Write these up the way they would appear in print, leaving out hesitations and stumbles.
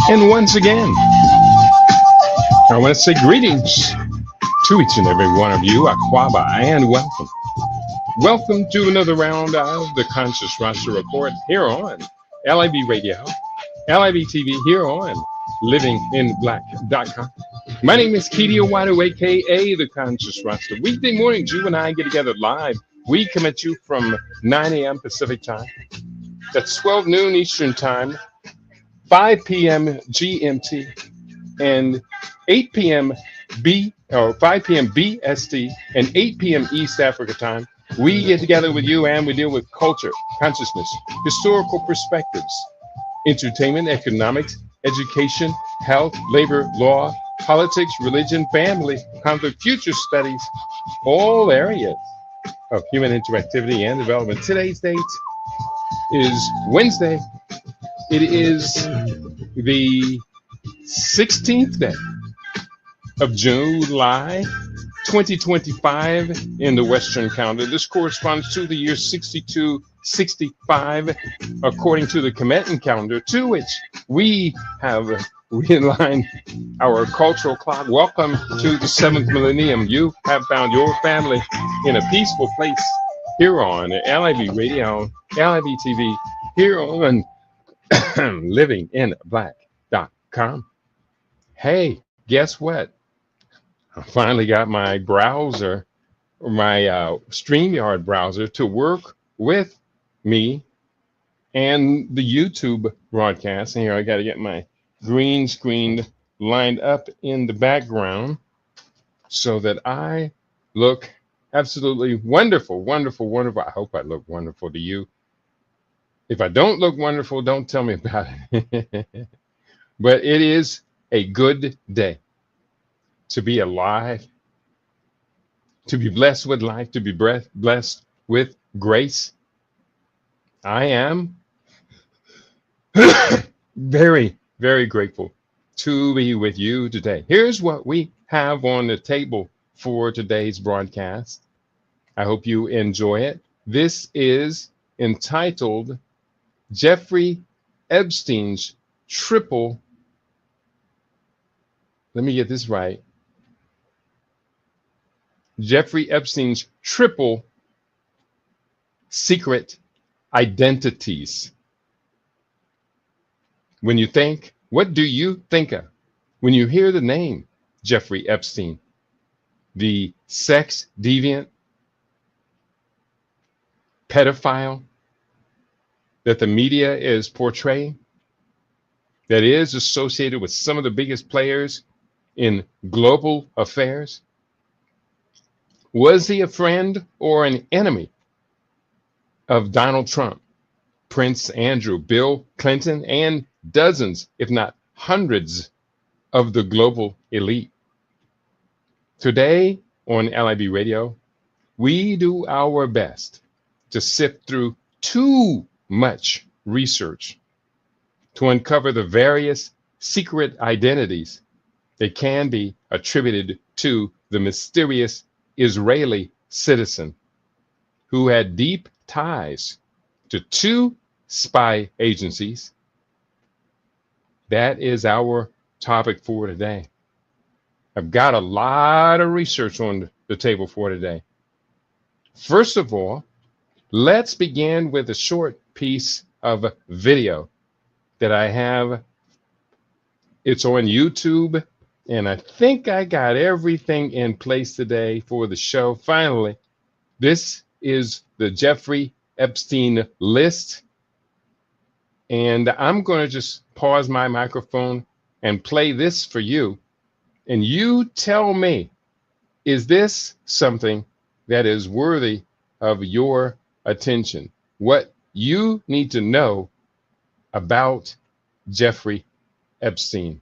And once again, I want to say greetings to each and every one of you, Aquaba, and welcome. Welcome to another round of the Conscious Roster Report here on LIB Radio, LIB TV, here on livinginblack.com. My name is Kedia Wato, aka the Conscious Roster. Weekday mornings, you and I get together live. We come at you from 9 a.m. Pacific time. That's 12 noon Eastern time, 5 p.m. GMT, and 8 p.m. 5 p.m. BST, and 8 p.m. East Africa time. We get together with you and we deal with culture, consciousness, historical perspectives, entertainment, economics, education, health, labor, law, politics, religion, family, conflict, future studies, all areas of human interactivity and development. Today's date is Wednesday. It is the 16th day of July 2025 in the Western calendar. This corresponds to the year 6265 according to the Cometan calendar, to which we have realigned our cultural clock. Welcome to the 7th millennium. You have found your family in a peaceful place here on LIB Radio, LIB TV, here on livinginblack.com. Hey, guess what? I finally got my browser, my StreamYard browser, to work with me and the YouTube broadcast. And here I got to get my green screen lined up in the background so that I look absolutely wonderful, wonderful, wonderful. I hope I look wonderful to you. If I don't look wonderful, don't tell me about it. But it is a good day to be alive, to be blessed with life, to be blessed with grace. I am very, very grateful to be with you today. Here's what we have on the table for today's broadcast. I hope you enjoy it. This is entitled Jeffrey Epstein's Triple, let me get this right, Jeffrey Epstein's Triple Secret Identities. When you think, what do you think of when you hear the name Jeffrey Epstein? The sex deviant, pedophile that the media is portraying, that is associated with some of the biggest players in global affairs? Was he a friend or an enemy of Donald Trump, Prince Andrew, Bill Clinton, and dozens, if not hundreds, of the global elite? Today on LIB Radio, we do our best to sift through too much research to uncover the various secret identities that can be attributed to the mysterious Israeli citizen who had deep ties to two spy agencies. That is our topic for today. I've got a lot of research on the table for today. First of all, let's begin with a short piece of video that I have. It's on YouTube, and I think I got everything in place today for the show. Finally, this is the Jeffrey Epstein list. And I'm going to just pause my microphone and play this for you. And you tell me, is this something that is worthy of your attention? What you need to know about Jeffrey Epstein.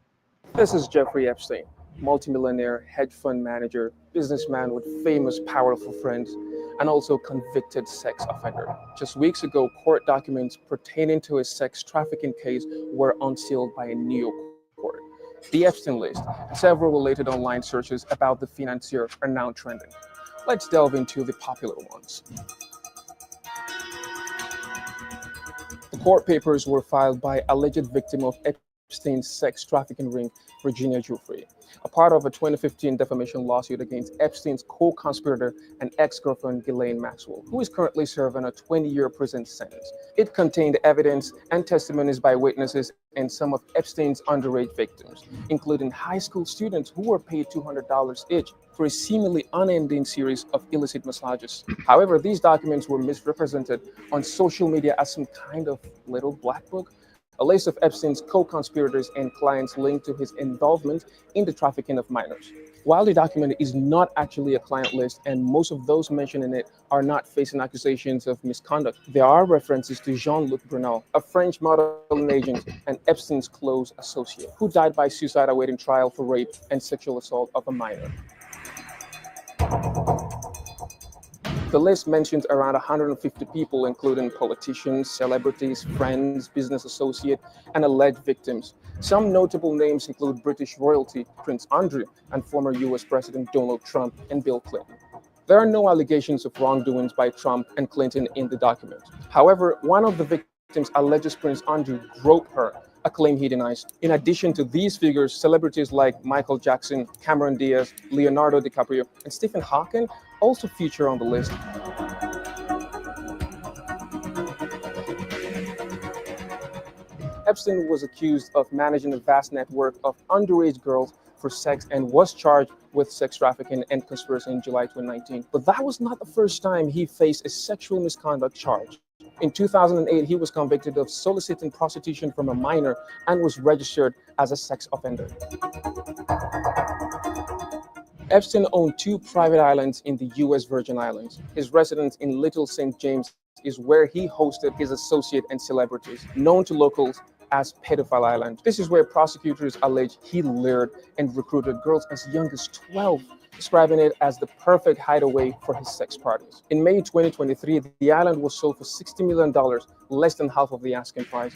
This is Jeffrey Epstein, multimillionaire, hedge fund manager, businessman with famous, powerful friends, and also convicted sex offender. Just weeks ago, court documents pertaining to his sex trafficking case were unsealed by a New York court. The Epstein list and several related online searches about the financier are now trending. Let's delve into the popular ones. Court papers were filed by alleged victim of Epstein's sex trafficking ring, Virginia Giuffre, a part of a 2015 defamation lawsuit against Epstein's co-conspirator and ex-girlfriend Ghislaine Maxwell, who is currently serving a 20-year prison sentence. It contained evidence and testimonies by witnesses and some of Epstein's underage victims, including high school students who were paid $200 each for a seemingly unending series of illicit massages. However, these documents were misrepresented on social media as some kind of little black book, a list of Epstein's co-conspirators and clients linked to his involvement in the trafficking of minors. While the document is not actually a client list and most of those mentioned in it are not facing accusations of misconduct, there are references to Jean-Luc Brunel, a French modeling agent and Epstein's close associate, who died by suicide awaiting trial for rape and sexual assault of a minor. The list mentions around 150 people, including politicians, celebrities, friends, business associates, and alleged victims. Some notable names include British royalty, Prince Andrew, and former US President Donald Trump and Bill Clinton. There are no allegations of wrongdoings by Trump and Clinton in the document. However, one of the victims alleges Prince Andrew groped her, a claim he denies. In addition to these figures, celebrities like Michael Jackson, Cameron Diaz, Leonardo DiCaprio, and Stephen Hawking also feature on the list. Epstein was accused of managing a vast network of underage girls for sex and was charged with sex trafficking and conspiracy in July 2019. But that was not the first time he faced a sexual misconduct charge. In 2008, he was convicted of soliciting prostitution from a minor and was registered as a sex offender. Epstein owned two private islands in the US Virgin Islands. His residence in Little St. James is where he hosted his associates and celebrities, known to locals as Pedophile Island. This is where prosecutors allege he lured and recruited girls as young as 12, describing it as the perfect hideaway for his sex parties. In May 2023, the island was sold for $60 million, less than half of the asking price.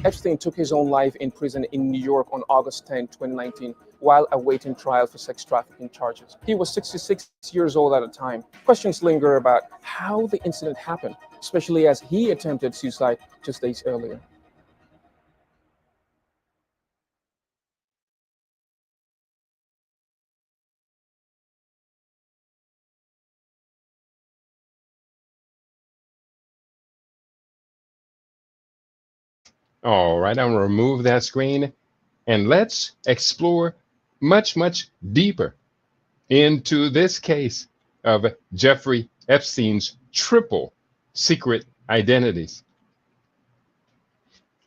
Epstein took his own life in prison in New York on August 10, 2019, while awaiting trial for sex trafficking charges. He was 66 years old at the time. Questions linger about how the incident happened, especially as he attempted suicide just days earlier. All right, I'm gonna remove that screen and let's explore much deeper into this case of Jeffrey Epstein's triple secret identities.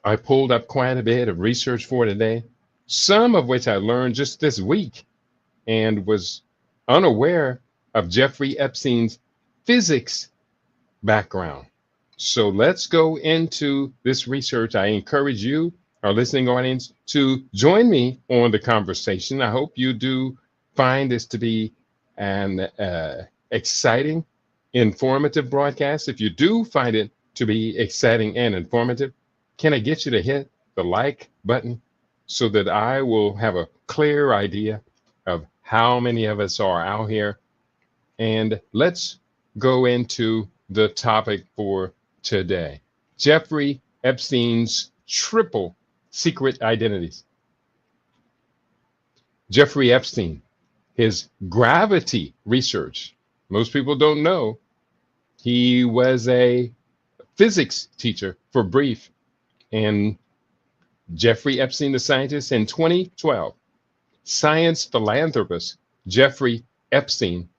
I pulled up quite a bit of research for today, some of which I learned just this week and was unaware of Jeffrey Epstein's physics background. So let's go into this research. I encourage you, our listening audience, to join me on the conversation. I hope you do find this to be an exciting, informative broadcast. If you do find it to be exciting and informative, can I get you to hit the like button so that I will have a clear idea of how many of us are out here? And let's go into the topic for today. Jeffrey Epstein's triple secret identities. Jeffrey Epstein, his gravity research. Most people don't know he was a physics teacher for brief. And Jeffrey Epstein, the scientist, in 2012, science philanthropist Jeffrey Epstein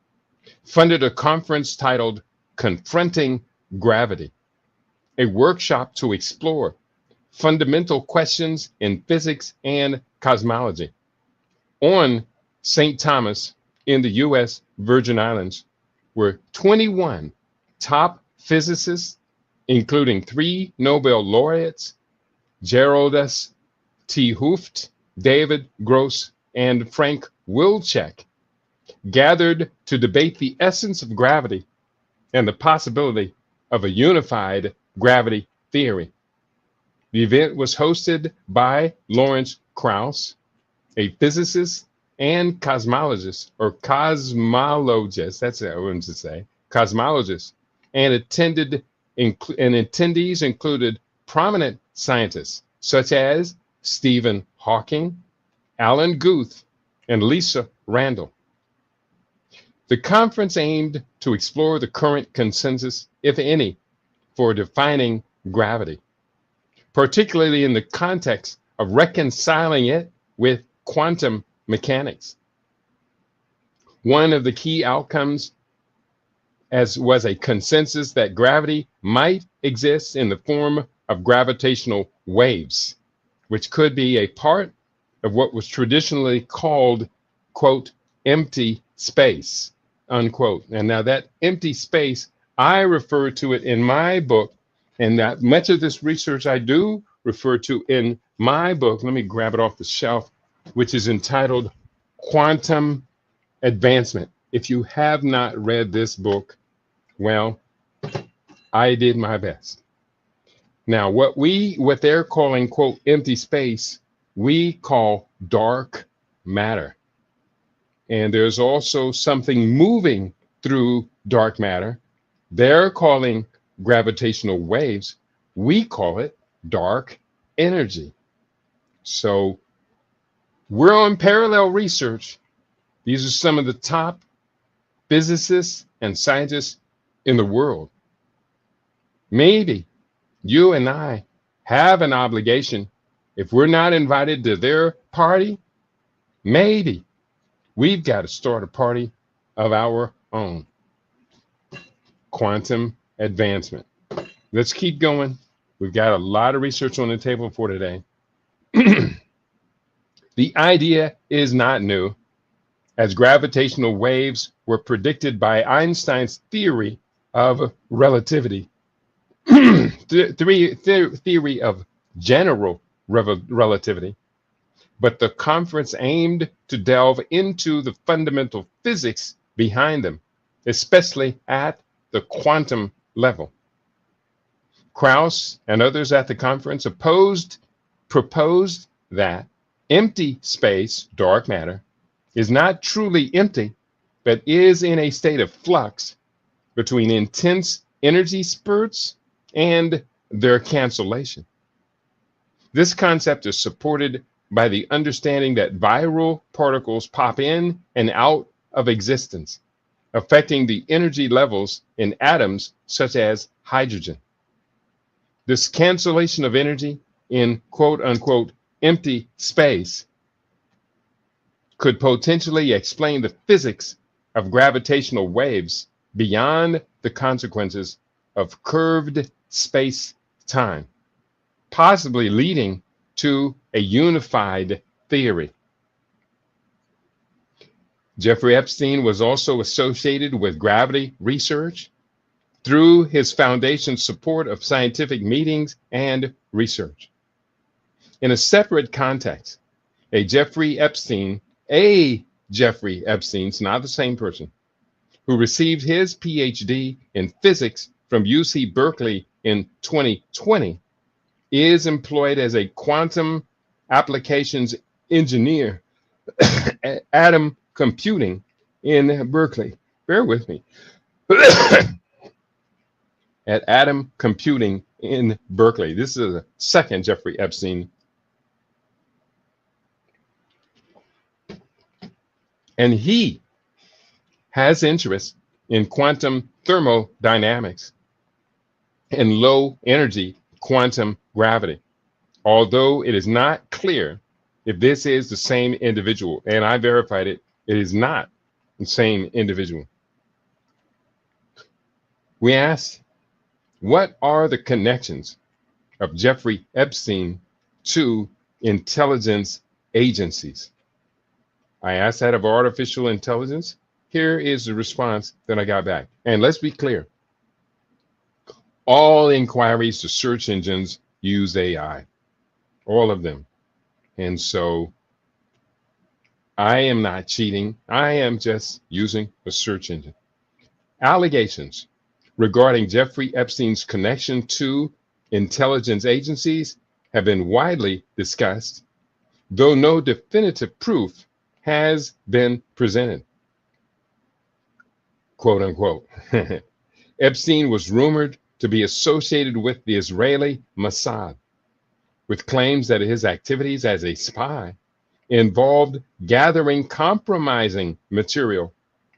funded a conference titled Confronting Gravity, a workshop to explore fundamental questions in physics and cosmology on St. Thomas in the US Virgin Islands, where 21 top physicists, including 3 Nobel laureates, Gerald S. T. Hooft, David Gross, and Frank Wilczek, gathered to debate the essence of gravity and the possibility of a unified gravity theory. The event was hosted by Lawrence Krauss, a physicist and cosmologist, or cosmologist, that's what I wanted to say, cosmologist, and attendees included prominent scientists such as Stephen Hawking, Alan Guth, and Lisa Randall. The conference aimed to explore the current consensus, if any, for defining gravity, particularly in the context of reconciling it with quantum mechanics. One of the key outcomes was a consensus that gravity might exist in the form of gravitational waves, which could be a part of what was traditionally called, quote, empty space, unquote. And now that empty space, I refer to it in my book, and that much of this research I do refer to in my book. Let me grab it off the shelf, which is entitled Quantum Advancement. If you have not read this book, well, I did my best. Now, what they're calling, quote, empty space, we call dark matter. And there's also something moving through dark matter. They're calling gravitational waves. We call it dark energy. So we're on parallel research. These are some of the top physicists and scientists in the world. Maybe you and I have an obligation. If we're not invited to their party, maybe we've got to start a party of our own. Quantum advancement. Let's keep going. We've got a lot of research on the table for today. The idea is not new, as gravitational waves were predicted by Einstein's theory of relativity. Theory of general relativity. But the conference aimed to delve into the fundamental physics behind them, especially at the quantum level. Krauss and others at the conference proposed that empty space, dark matter, is not truly empty, but is in a state of flux between intense energy spurts and their cancellation. This concept is supported by the understanding that viral particles pop in and out of existence, affecting the energy levels in atoms such as hydrogen. This cancellation of energy in quote unquote empty space could potentially explain the physics of gravitational waves beyond the consequences of curved space-time, possibly leading to a unified theory. Jeffrey Epstein was also associated with gravity research through his foundation's support of scientific meetings and research. In a separate context, Jeffrey Epstein, it's not the same person, who received his PhD in physics from UC Berkeley in 2020, is employed as a quantum applications engineer at atom computing in Berkeley. Bear with me. At atom computing in Berkeley. This is the second Jeffrey Epstein. And he has interest in quantum thermodynamics and low energy quantum gravity, although it is not clear if this is the same individual. And I verified it, it is not the same individual. We asked, what are the connections of Jeffrey Epstein to intelligence agencies? I asked that of artificial intelligence. Here is the response that I got back. And let's be clear. All inquiries to search engines use AI, all of them. And so I am not cheating. I am just using a search engine. Allegations regarding Jeffrey Epstein's connection to intelligence agencies have been widely discussed, though no definitive proof has been presented. Quote unquote. Epstein was rumored to be associated with the Israeli Mossad, with claims that his activities as a spy involved gathering compromising material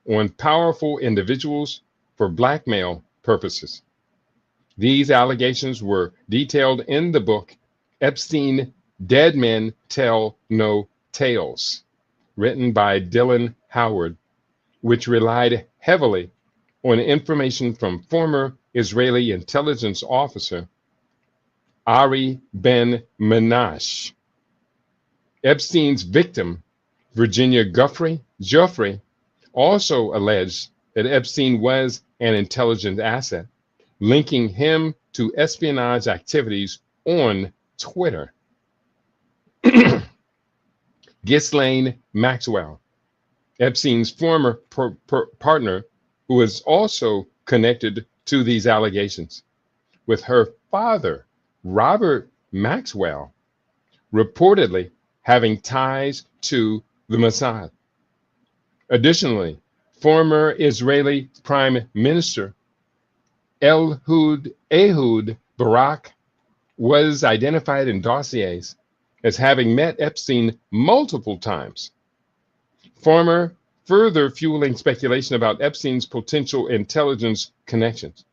on powerful individuals for blackmail purposes. These allegations were detailed in the book Epstein, Dead Men Tell No Tales, written by Dylan Howard, which relied heavily on information from former Israeli intelligence officer Ari Ben Menash. Epstein's victim, Virginia Joffrey, also alleged that Epstein was an intelligence asset, linking him to espionage activities on Twitter. Ghislaine Maxwell, Epstein's former partner, who is also connected to these allegations, with her father, Robert Maxwell, reportedly having ties to the Mossad. Additionally, former Israeli Prime Minister Ehud Barak was identified in dossiers as having met Epstein multiple times, further fueling speculation about Epstein's potential intelligence connections.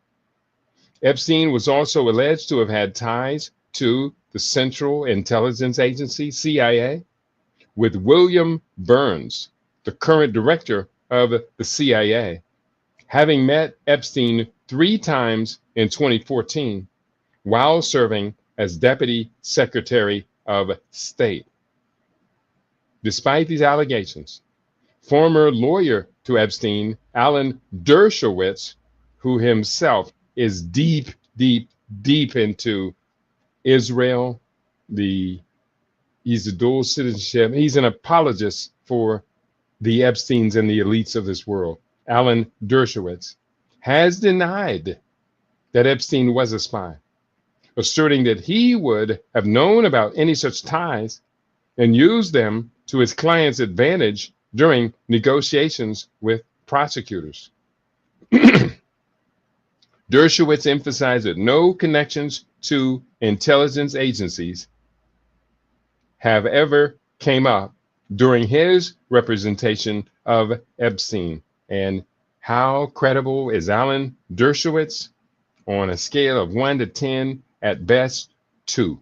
Epstein was also alleged to have had ties to the Central Intelligence Agency, CIA, with William Burns, the current director of the CIA, having met Epstein 3 times in 2014 while serving as Deputy Secretary of State. Despite these allegations, former lawyer to Epstein, Alan Dershowitz, who himself is deep into Israel, he's a dual citizenship. He's an apologist for the Epsteins and the elites of this world. Alan Dershowitz has denied that Epstein was a spy, asserting that he would have known about any such ties and used them to his client's advantage during negotiations with prosecutors. Dershowitz emphasized that no connections to intelligence agencies have ever came up during his representation of Epstein. And how credible is Alan Dershowitz? On a scale of 1 to 10, at best 2,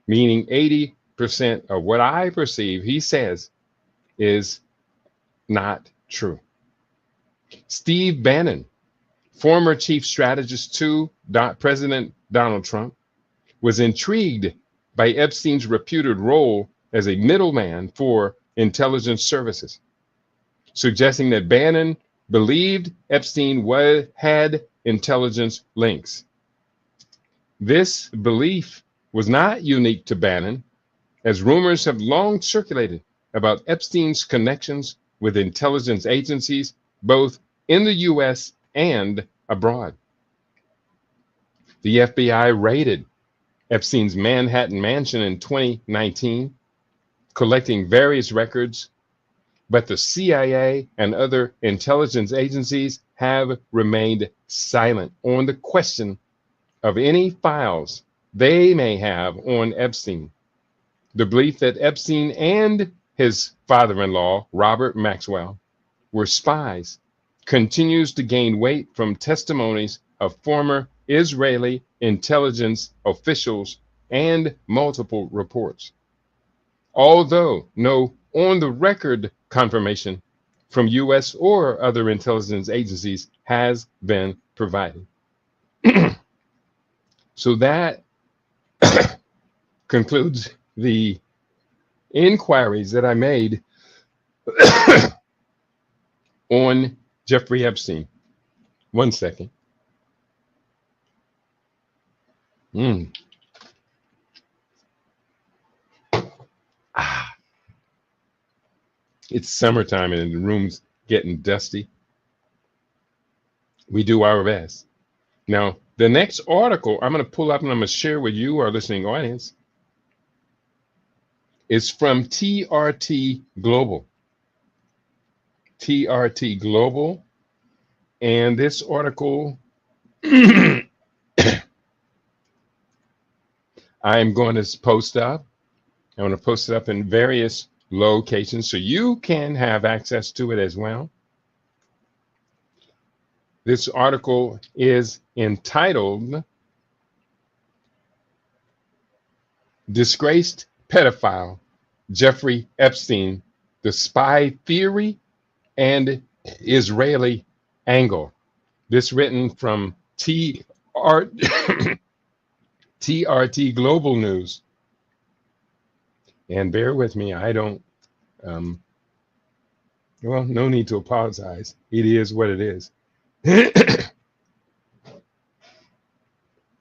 meaning 80% of what I perceive he says is not true. Steve Bannon, former chief strategist to President Donald Trump, was intrigued by Epstein's reputed role as a middleman for intelligence services, suggesting that Bannon believed Epstein had intelligence links. This belief was not unique to Bannon, as rumors have long circulated about Epstein's connections with intelligence agencies, both in the US and abroad. The FBI raided Epstein's Manhattan mansion in 2019, collecting various records, but the CIA and other intelligence agencies have remained silent on the question of any files they may have on Epstein. The belief that Epstein and his father-in-law, Robert Maxwell, were spies continues to gain weight from testimonies of former Israeli intelligence officials and multiple reports. Although no on-the-record confirmation from US or other intelligence agencies has been provided. So that concludes the inquiries that I made on Jeffrey Epstein. 1 second. It's summertime and the room's getting dusty. We do our best. Now, the next article I'm going to pull up and I'm going to share with you, our listening audience, is from TRT Global. TRT Global. And this article I'm going to post up. I'm going to post it up in various locations so you can have access to it as well. This article is entitled Disgraced Pedophile Jeffrey Epstein, the Spy Theory and Israeli Angle. This written from TRT Global News. And bear with me, I don't, well, no need to apologize. It is what it is. Here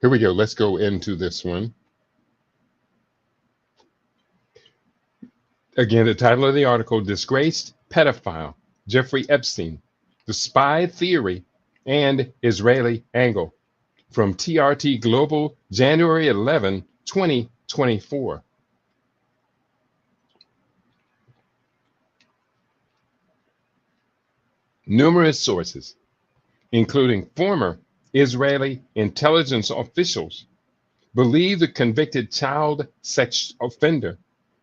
we go. Let's go into this one. Again, the title of the article, Disgraced Pedophile Jeffrey Epstein, the Spy Theory and Israeli Angle, from TRT Global, January 11, 2024. Numerous sources, including former Israeli intelligence officials, believe the convicted child sex offender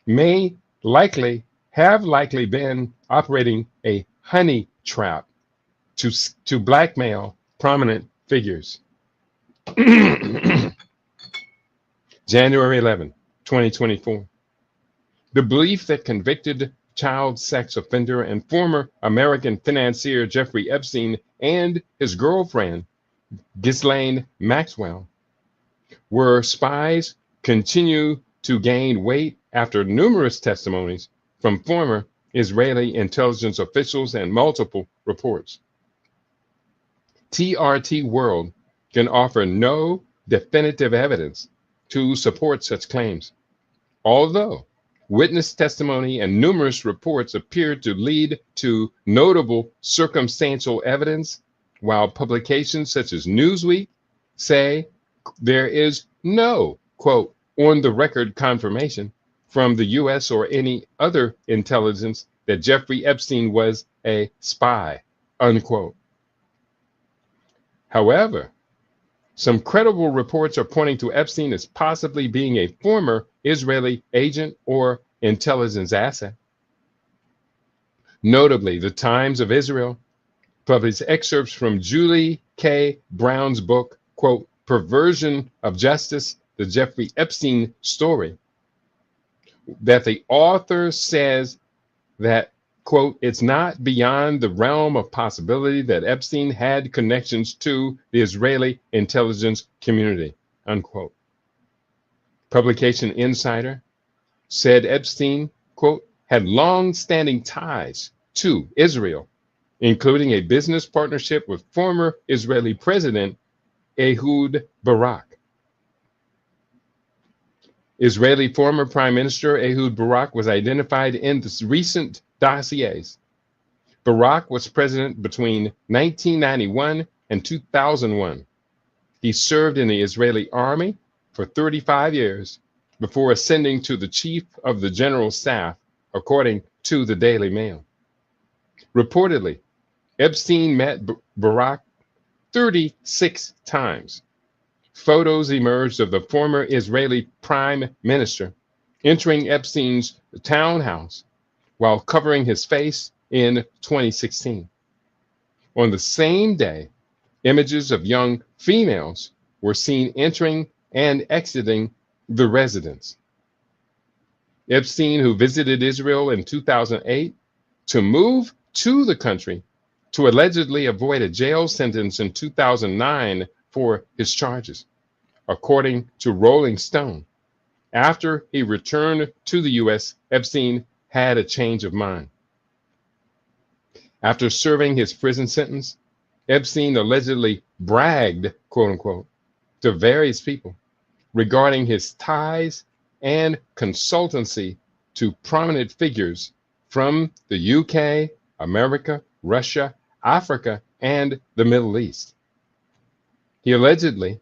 may have likely been operating a honey trap to blackmail prominent figures. January 11, 2024. The belief that convicted child sex offender and former American financier Jeffrey Epstein and his girlfriend, Ghislaine Maxwell, were spies continue to gain weight after numerous testimonies from former Israeli intelligence officials and multiple reports. TRT World can offer no definitive evidence to support such claims, although witness testimony and numerous reports appear to lead to notable circumstantial evidence, while publications such as Newsweek say there is no, quote, on the record confirmation from the US or any other intelligence that Jeffrey Epstein was a spy, unquote. However, some credible reports are pointing to Epstein as possibly being a former Israeli agent or intelligence asset. Notably, the Times of Israel published excerpts from Julie K. Brown's book, quote, Perversion of Justice, the Jeffrey Epstein Story, that the author says that, quote, it's not beyond the realm of possibility that Epstein had connections to the Israeli intelligence community, unquote. Publication Insider said Epstein, quote, had long-standing ties to Israel, including a business partnership with former Israeli President Ehud Barak. Israeli former Prime Minister Ehud Barak was identified in the recent dossiers. Barak was president between 1991 and 2001. He served in the Israeli army for 35 years before ascending to the chief of the general staff, according to the Daily Mail. Reportedly, Epstein met Barak 36 times. Photos emerged of the former Israeli prime minister entering Epstein's townhouse while covering his face in 2016. On the same day, images of young females were seen entering and exiting the residence. Epstein, who visited Israel in 2008 to move to the country to allegedly avoid a jail sentence in 2009 for his charges, according to Rolling Stone. After he returned to the U.S., Epstein had a change of mind. After serving his prison sentence, Epstein allegedly bragged, quote unquote, to various people regarding his ties and consultancy to prominent figures from the UK, America, Russia, Africa, and the Middle East. He allegedly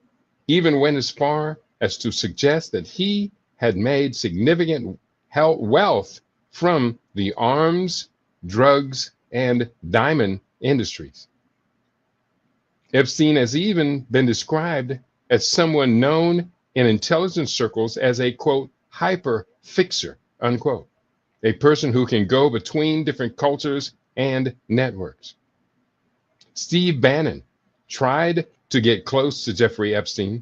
even went as far as to suggest that he had made significant wealth from the arms, drugs, and diamond industries. Epstein has even been described as someone known in intelligence circles as a, quote, hyper fixer, unquote, a person who can go between different cultures and networks. Steve Bannon tried to get close to Jeffrey Epstein,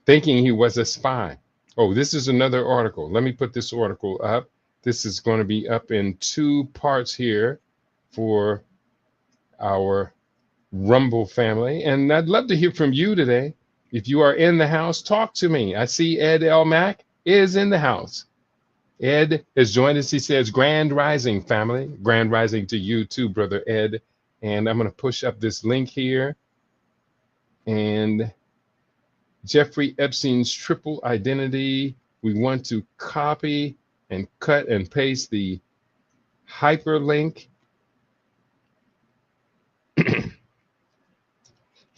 thinking he was a spy. Oh, this is another article. Let me put this article up. This is going to be up in two parts here for our Rumble family. And I'd love to hear from you today. If you are in the house, talk to me. I see Ed L. Mack is in the house. Ed has joined us. He says, Grand Rising family. Grand Rising to you too, Brother Ed. And I'm going to push up this link here. And Jeffrey Epstein's triple identity. We want to copy and cut and paste the hyperlink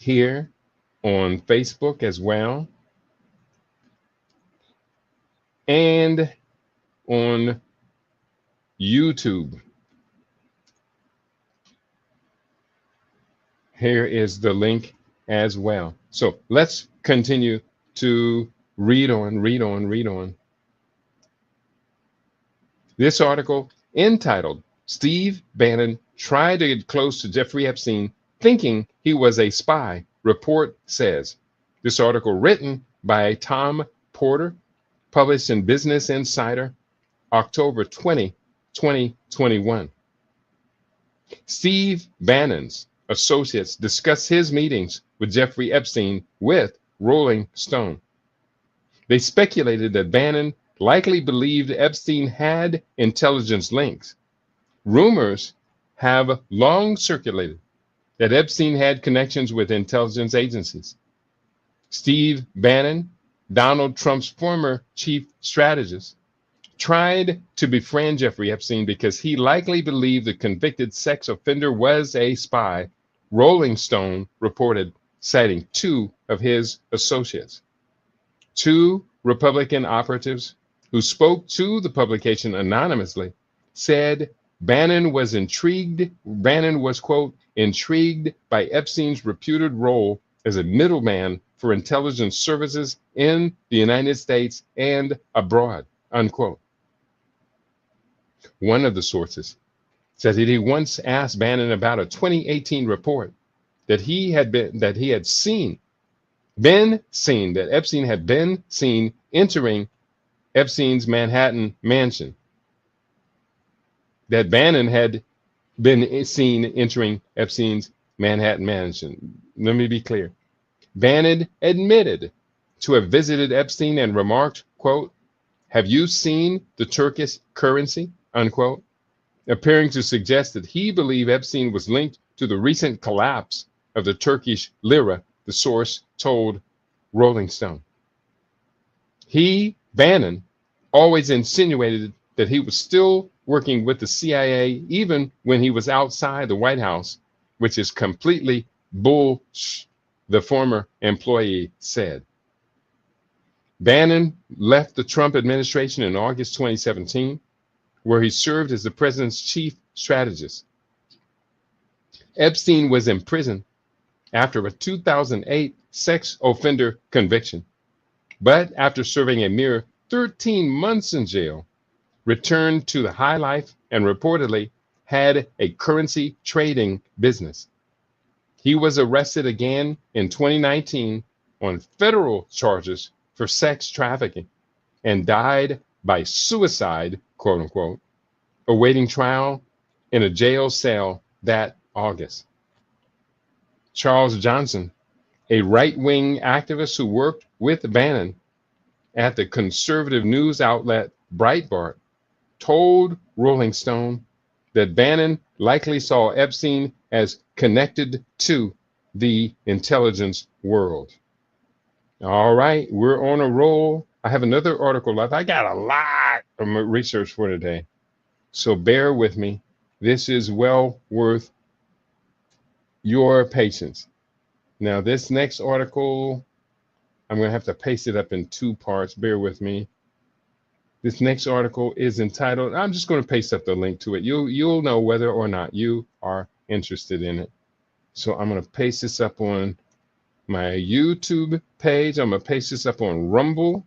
here on Facebook as well, and on YouTube. Here is the link as well. So let's continue to read on. This article entitled, Steve Bannon Tried to Get Close to Jeffrey Epstein Thinking He Was a Spy, report says. This article written by Tom Porter, published in Business Insider, October 20, 2021. Steve Bannon's associates discuss his meetings with Jeffrey Epstein with Rolling Stone. They speculated that Bannon likely believed Epstein had intelligence links. Rumors have long circulated that Epstein had connections with intelligence agencies. Steve Bannon, Donald Trump's former chief strategist, tried to befriend Jeffrey Epstein because he likely believed the convicted sex offender was a spy, Rolling Stone reported, citing two of his associates. Two Republican operatives who spoke to the publication anonymously said Bannon was, quote, intrigued by Epstein's reputed role as a middleman for intelligence services in the United States and abroad, unquote. One of the sources said that he once asked Bannon about a 2018 report that that Epstein had been seen entering Epstein's Manhattan mansion. That Bannon had been seen entering Epstein's Manhattan mansion. Let me be clear. Bannon admitted to have visited Epstein and remarked, quote, have you seen the Turkish currency, unquote, appearing to suggest that he believed Epstein was linked to the recent collapse of the Turkish lira, the source told Rolling Stone. Bannon, always insinuated that he was still working with the CIA even when he was outside the White House, which is completely bullshit, the former employee said. Bannon left the Trump administration in August 2017, where he served as the president's chief strategist. Epstein was imprisoned after a 2008 sex offender conviction, but after serving a mere 13 months in jail, returned to the high life and reportedly had a currency trading business. He was arrested again in 2019 on federal charges for sex trafficking and died by suicide, quote unquote, awaiting trial in a jail cell that August. Charles Johnson, a right-wing activist who worked with Bannon at the conservative news outlet Breitbart, told Rolling Stone that Bannon likely saw Epstein as connected to the intelligence world. All right, we're on a roll. I have another article left. I got a lot of research for today, so bear with me. This is well worth your patience. Now, this next article, I'm going to have to paste it up in two parts. Bear with me. This next article is entitled, I'm just going to paste up the link to it. You'll know whether or not you are interested in it. So I'm going to paste this up on my YouTube page. I'm going to paste this up on Rumble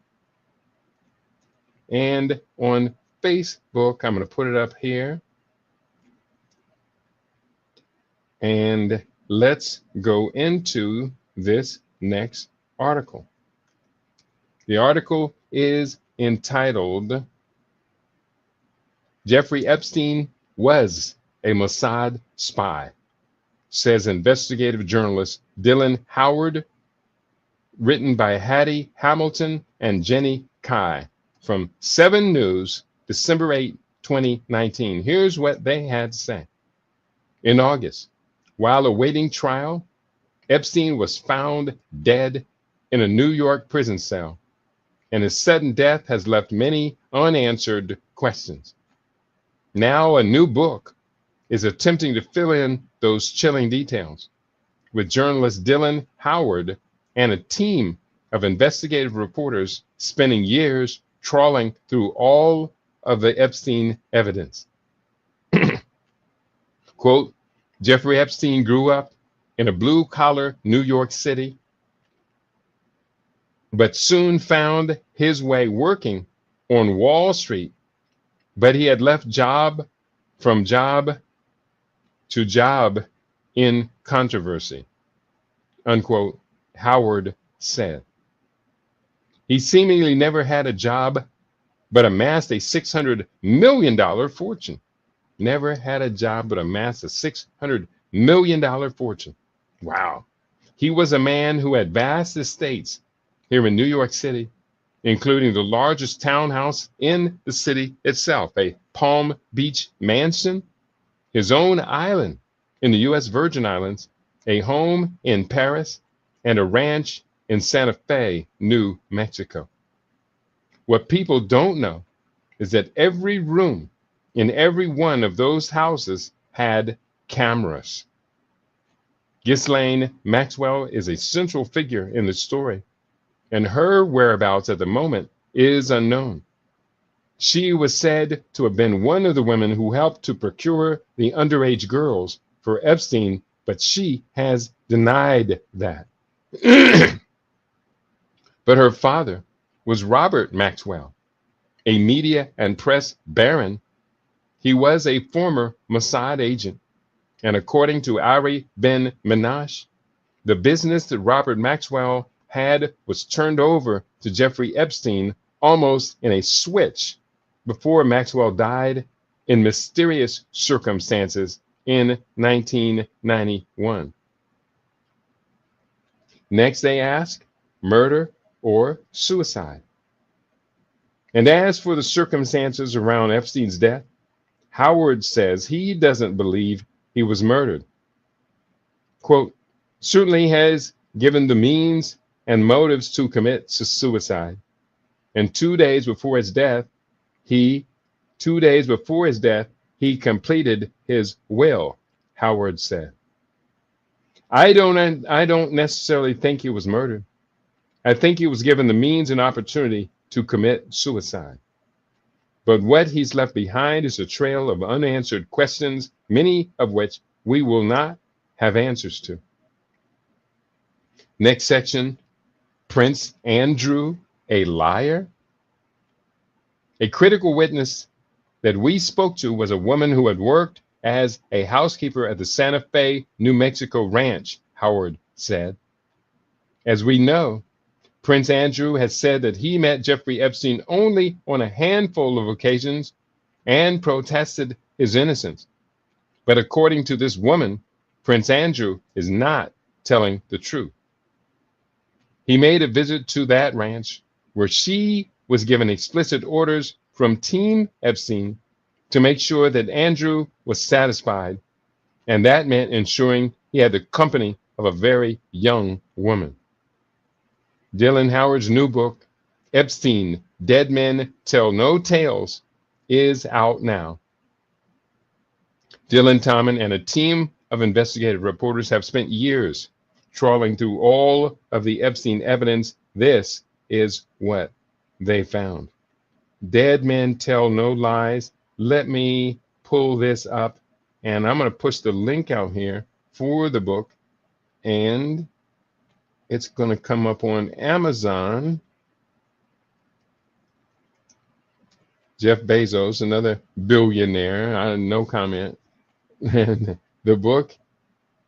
and on Facebook. I'm going to put it up here. And let's go into this next article. The article is entitled, Jeffrey Epstein was a Mossad spy, says investigative journalist Dylan Howard, written by Hattie Hamilton and Jenny Kai from 7 News, December 8, 2019. Here's what they had to say. In August, while awaiting trial, Epstein was found dead in a New York prison cell, and his sudden death has left many unanswered questions. Now a new book is attempting to fill in those chilling details, with journalist Dylan Howard and a team of investigative reporters spending years trawling through all of the Epstein evidence. Quote, Jeffrey Epstein grew up in a blue-collar New York City, but soon found his way working on Wall Street. But he had left job from job to job in controversy, unquote, Howard said. He seemingly never had a job, but amassed a $600 million fortune. Never had a job, but amassed a $600 million fortune. Wow. He was a man who had vast estates here in New York City, including the largest townhouse in the city itself, a Palm Beach mansion, his own island in the U.S. Virgin Islands, a home in Paris, and a ranch in Santa Fe, New Mexico. What people don't know is that every room in every one of those houses had cameras. Ghislaine Maxwell is a central figure in the story, and her whereabouts at the moment is unknown. She was said to have been one of the women who helped to procure the underage girls for Epstein, but she has denied that. But her father was Robert Maxwell, a media and press baron. He was a former Mossad agent, and according to Ari Ben Menash, the business that Robert Maxwell had was turned over to Jeffrey Epstein almost in a switch before Maxwell died in mysterious circumstances in 1991. Next, they ask, murder or suicide? And as for the circumstances around Epstein's death, Howard says he doesn't believe he was murdered. Quote, certainly has given the means and motives to commit suicide. And 2 days before his death, he completed his will, Howard said. I don't necessarily think he was murdered. I think he was given the means and opportunity to commit suicide. But what he's left behind is a trail of unanswered questions, many of which we will not have answers to. Next section, Prince Andrew, a liar? A critical witness that we spoke to was a woman who had worked as a housekeeper at the Santa Fe, New Mexico ranch, Howard said. As we know, Prince Andrew has said that he met Jeffrey Epstein only on a handful of occasions and protested his innocence. But according to this woman, Prince Andrew is not telling the truth. He made a visit to that ranch where she was given explicit orders from Team Epstein to make sure that Andrew was satisfied, and that meant ensuring he had the company of a very young woman. Dylan Howard's new book, Epstein, Dead Men Tell No Tales, is out now. Dylan Tomlin and a team of investigative reporters have spent years trawling through all of the Epstein evidence. This is what they found. Dead Men Tell No Lies. Let me pull this up, and I'm going to push the link out here for the book. And It's going to come up on Amazon. Jeff Bezos, another billionaire. No comment. And the book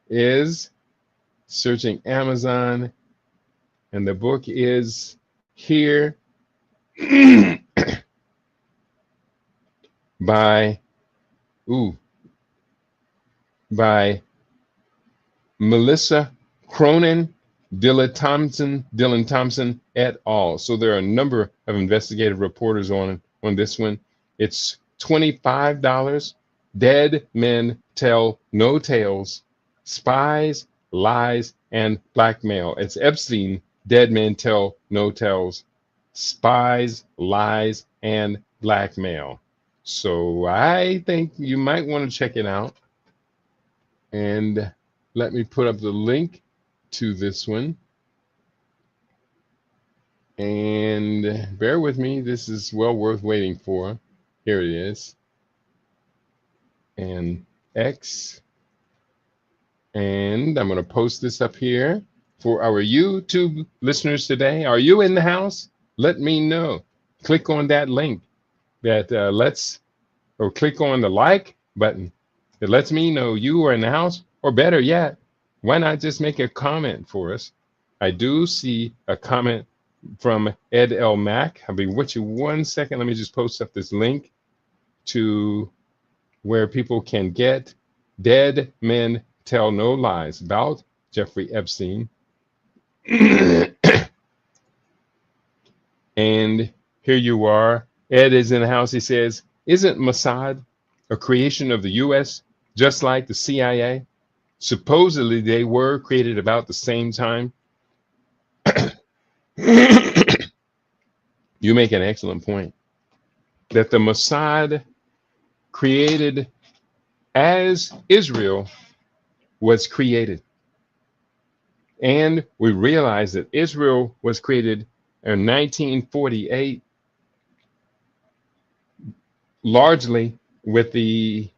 is searching Amazon, and the book is here by ooh by Melissa Cronin, Dylan Thompson et al. So there are a number of investigative reporters on this one. It's $25. Dead Men Tell No Tales, Spies, Lies, and Blackmail. It's Epstein, Dead Men Tell No Tales, Spies, Lies, and Blackmail. So I think you might want to check it out. And let me put up the link to this one. And bear with me, this is well worth waiting for. Here it is. And X. And I'm going to post this up here for our YouTube listeners today. Are you in the house? Let me know. Click on that link that or click on the like button that lets me know you are in the house. Or better yet, why not just make a comment for us? I do see a comment from Ed L. Mack. I'll be with you 1 second. Let me just post up this link to where people can get Dead Men Tell No Lies about Jeffrey Epstein. And here you are. Ed is in the house. He says, isn't Mossad a creation of the U.S. just like the CIA? Supposedly they were created about the same time. You make an excellent point that the Mossad created as Israel was created. And we realize that Israel was created in 1948, largely with the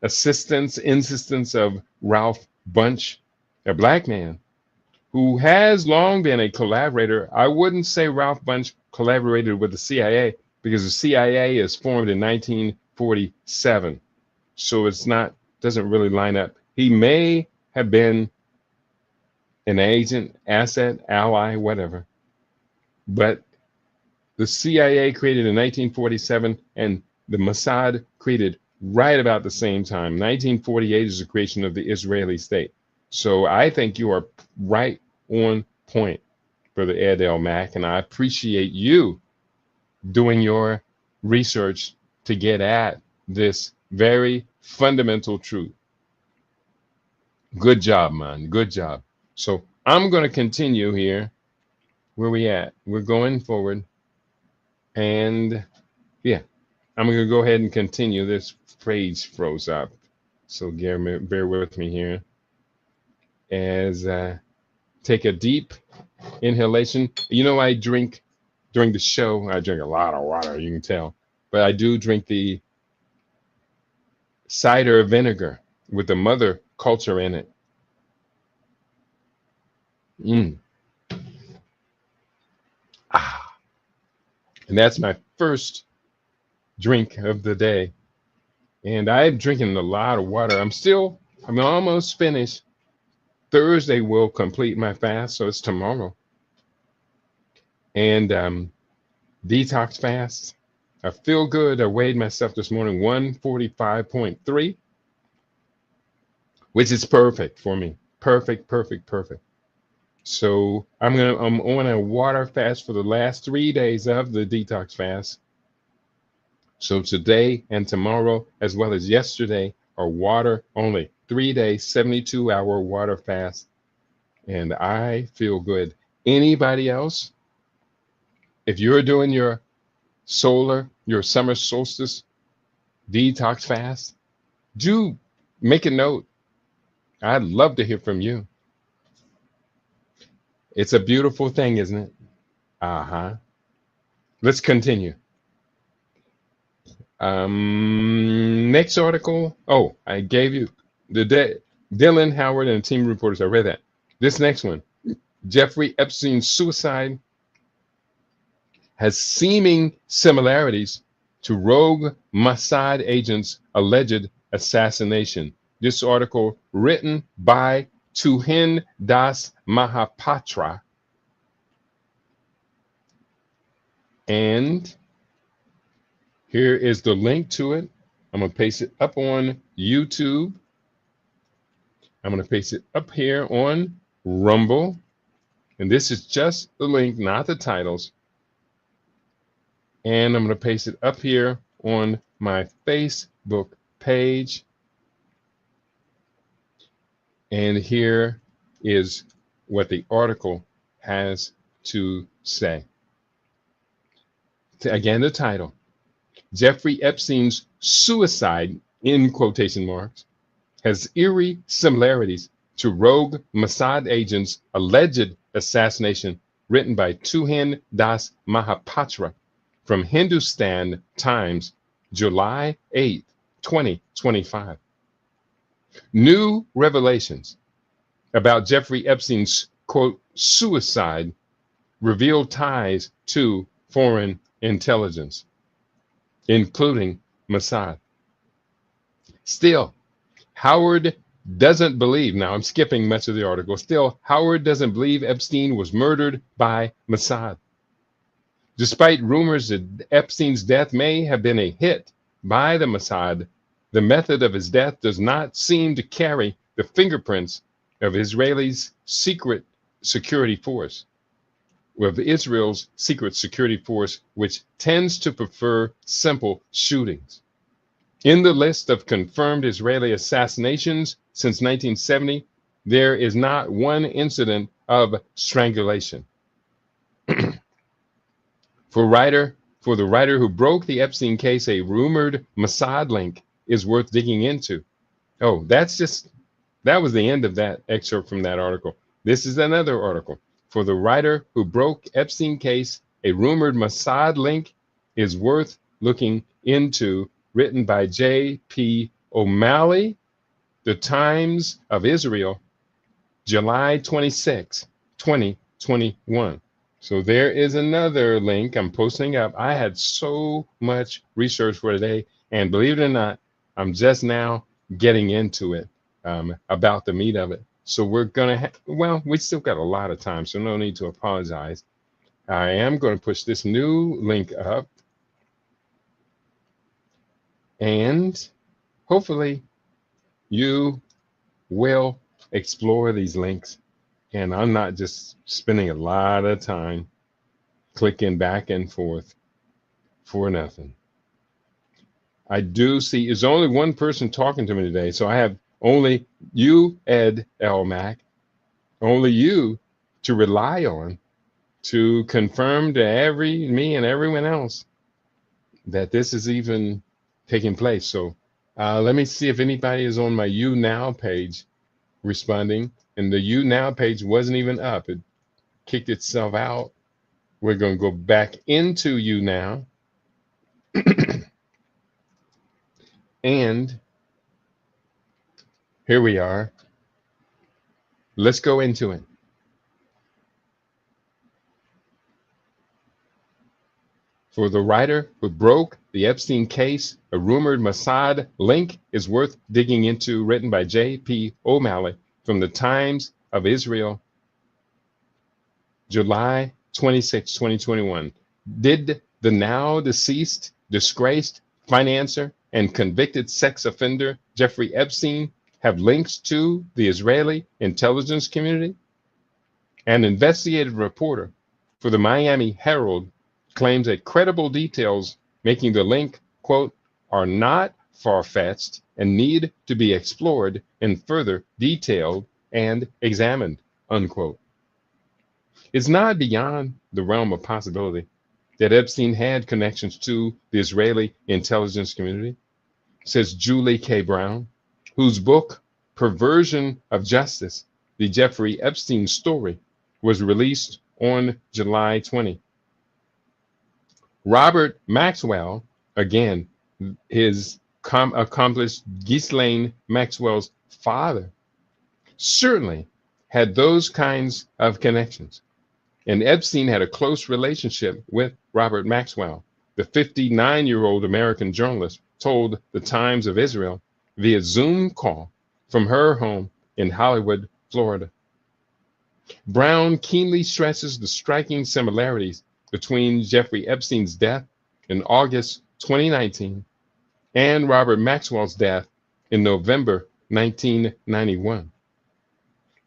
insistence of Ralph Bunche, a black man who has long been a collaborator. I wouldn't say Ralph Bunche collaborated with the CIA because the CIA is formed in 1947. So doesn't really line up. He may have been an agent, asset, ally, whatever. But the CIA created in 1947 and the Mossad created right about the same time. 1948 is the creation of the Israeli state. So I think you are right on point, Brother Ed L. Mack, and I appreciate you doing your research to get at this very fundamental truth. Good job, man. Good job. So I'm going to continue here. Where we at? We're going forward. And yeah, I'm going to go ahead and continue. This phrase froze up. So bear with me here as I take a deep inhalation. You know, I drink during the show. I drink a lot of water, you can tell. But I do drink the cider vinegar with the mother culture in it. And that's my first drink of the day. And I'm drinking a lot of water. I'm almost finished. Thursday will complete my fast, so it's tomorrow. And detox fast. I feel good. I weighed myself this morning, 145.3, which is perfect for me. Perfect. So I'm on a water fast for the last 3 days of the detox fast. So today and tomorrow, as well as yesterday, are water only. 3 days, 72-hour water fast. And I feel good. Anybody else? If you're doing your summer solstice detox fast, do make a note. I'd love to hear from you. It's a beautiful thing, isn't it? Let's continue. Next article. Oh, I gave you the Dylan Howard and team reporters. I read that. This next one. Jeffrey Epstein's suicide has seeming similarities to rogue Mossad agents' alleged assassination. This article, written by Tuhin Das Mahapatra, and here is the link to it. I'm going to paste it up on YouTube. I'm going to paste it up here on Rumble. And this is just the link, not the titles. And I'm going to paste it up here on my Facebook page. And here is what the article has to say. Again, the title: Jeffrey Epstein's suicide, in quotation marks, has eerie similarities to rogue Mossad agents' alleged assassination, written by Tuhin Das Mahapatra from Hindustan Times, July 8, 2025. New revelations about Jeffrey Epstein's, quote, suicide reveal ties to foreign intelligence, including Mossad. Still, Howard doesn't believe, now I'm skipping much of the article, still, Howard doesn't believe Epstein was murdered by Mossad. Despite rumors that Epstein's death may have been a hit by the Mossad, the method of his death does not seem to carry the fingerprints of Israel's secret security force, of Israel's secret security force, which tends to prefer simple shootings. In the list of confirmed Israeli assassinations since 1970, there is not one incident of strangulation. For the writer who broke the Epstein case, a rumored Mossad link is worth digging into. Oh, that was the end of that excerpt from that article. This is another article. For the writer who broke Epstein case, a rumored Mossad link is worth looking into, written by J.P. O'Malley, The Times of Israel, July 26, 2021. So there is another link I'm posting up. I had so much research for today, and believe it or not, I'm just now getting into it, about the meat of it. So we're going to we still got a lot of time, so no need to apologize. I am going to push this new link up, and hopefully you will explore these links. And I'm not just spending a lot of time clicking back and forth for nothing. I do see there's only one person talking to me today, so I have only you, Ed L. Mac, only you to rely on to confirm to me and everyone else that this is even taking place. So let me see if anybody is on my You Now page responding. And the You Now page wasn't even up. It kicked itself out. We're going to go back into You Now. And here we are. Let's go into it. For the writer who broke the Epstein case, a rumored Mossad link is worth digging into, written by J.P. O'Malley from the Times of Israel, July 26, 2021. Did the now deceased, disgraced financier and convicted sex offender Jeffrey Epstein have links to the Israeli intelligence community? An investigative reporter for the Miami Herald claims that credible details making the link, quote, are not far-fetched and need to be explored in further detail and examined, unquote. It's not beyond the realm of possibility that Epstein had connections to the Israeli intelligence community, says Julie K. Brown, whose book, Perversion of Justice, The Jeffrey Epstein Story, was released on July 20. Robert Maxwell, again, his accomplished Ghislaine Maxwell's father, certainly had those kinds of connections. And Epstein had a close relationship with Robert Maxwell. The 59-year-old American journalist told the Times of Israel via Zoom call from her home in Hollywood, Florida. Brown keenly stresses the striking similarities between Jeffrey Epstein's death in August 2019 and Robert Maxwell's death in November 1991.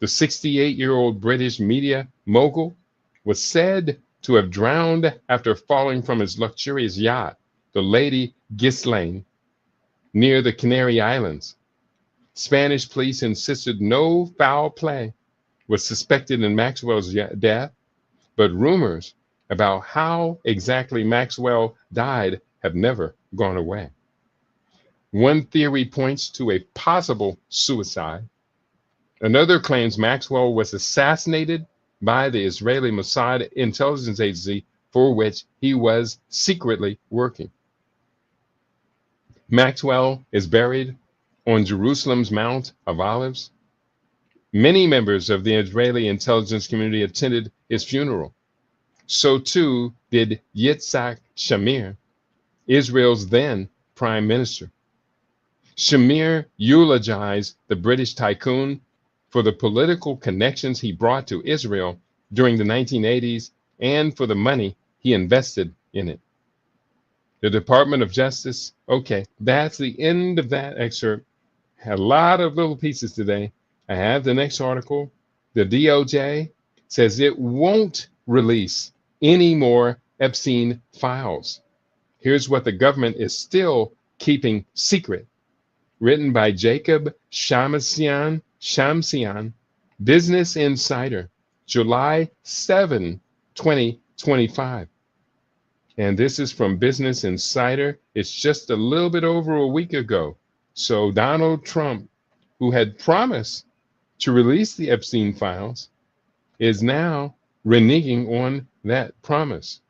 The 68-year-old British media mogul was said to have drowned after falling from his luxurious yacht, the Lady Ghislaine, near the Canary Islands. Spanish police insisted no foul play was suspected in Maxwell's death, but rumors about how exactly Maxwell died have never gone away. One theory points to a possible suicide. Another claims Maxwell was assassinated by the Israeli Mossad intelligence agency for which he was secretly working. Maxwell is buried on Jerusalem's Mount of Olives. Many members of the Israeli intelligence community attended his funeral. So too did Yitzhak Shamir, Israel's then prime minister. Shamir eulogized the British tycoon for the political connections he brought to Israel during the 1980s and for the money he invested in it. The Department of Justice, okay, that's the end of that excerpt. Had a lot of little pieces today. I have the next article. The DOJ says it won't release any more Epstein files. Here's what the government is still keeping secret. Written by Jacob Shamsian, Business Insider, July 7, 2025. And this is from Business Insider. It's just a little bit over a week ago. So Donald Trump, who had promised to release the Epstein files, is now reneging on that promise.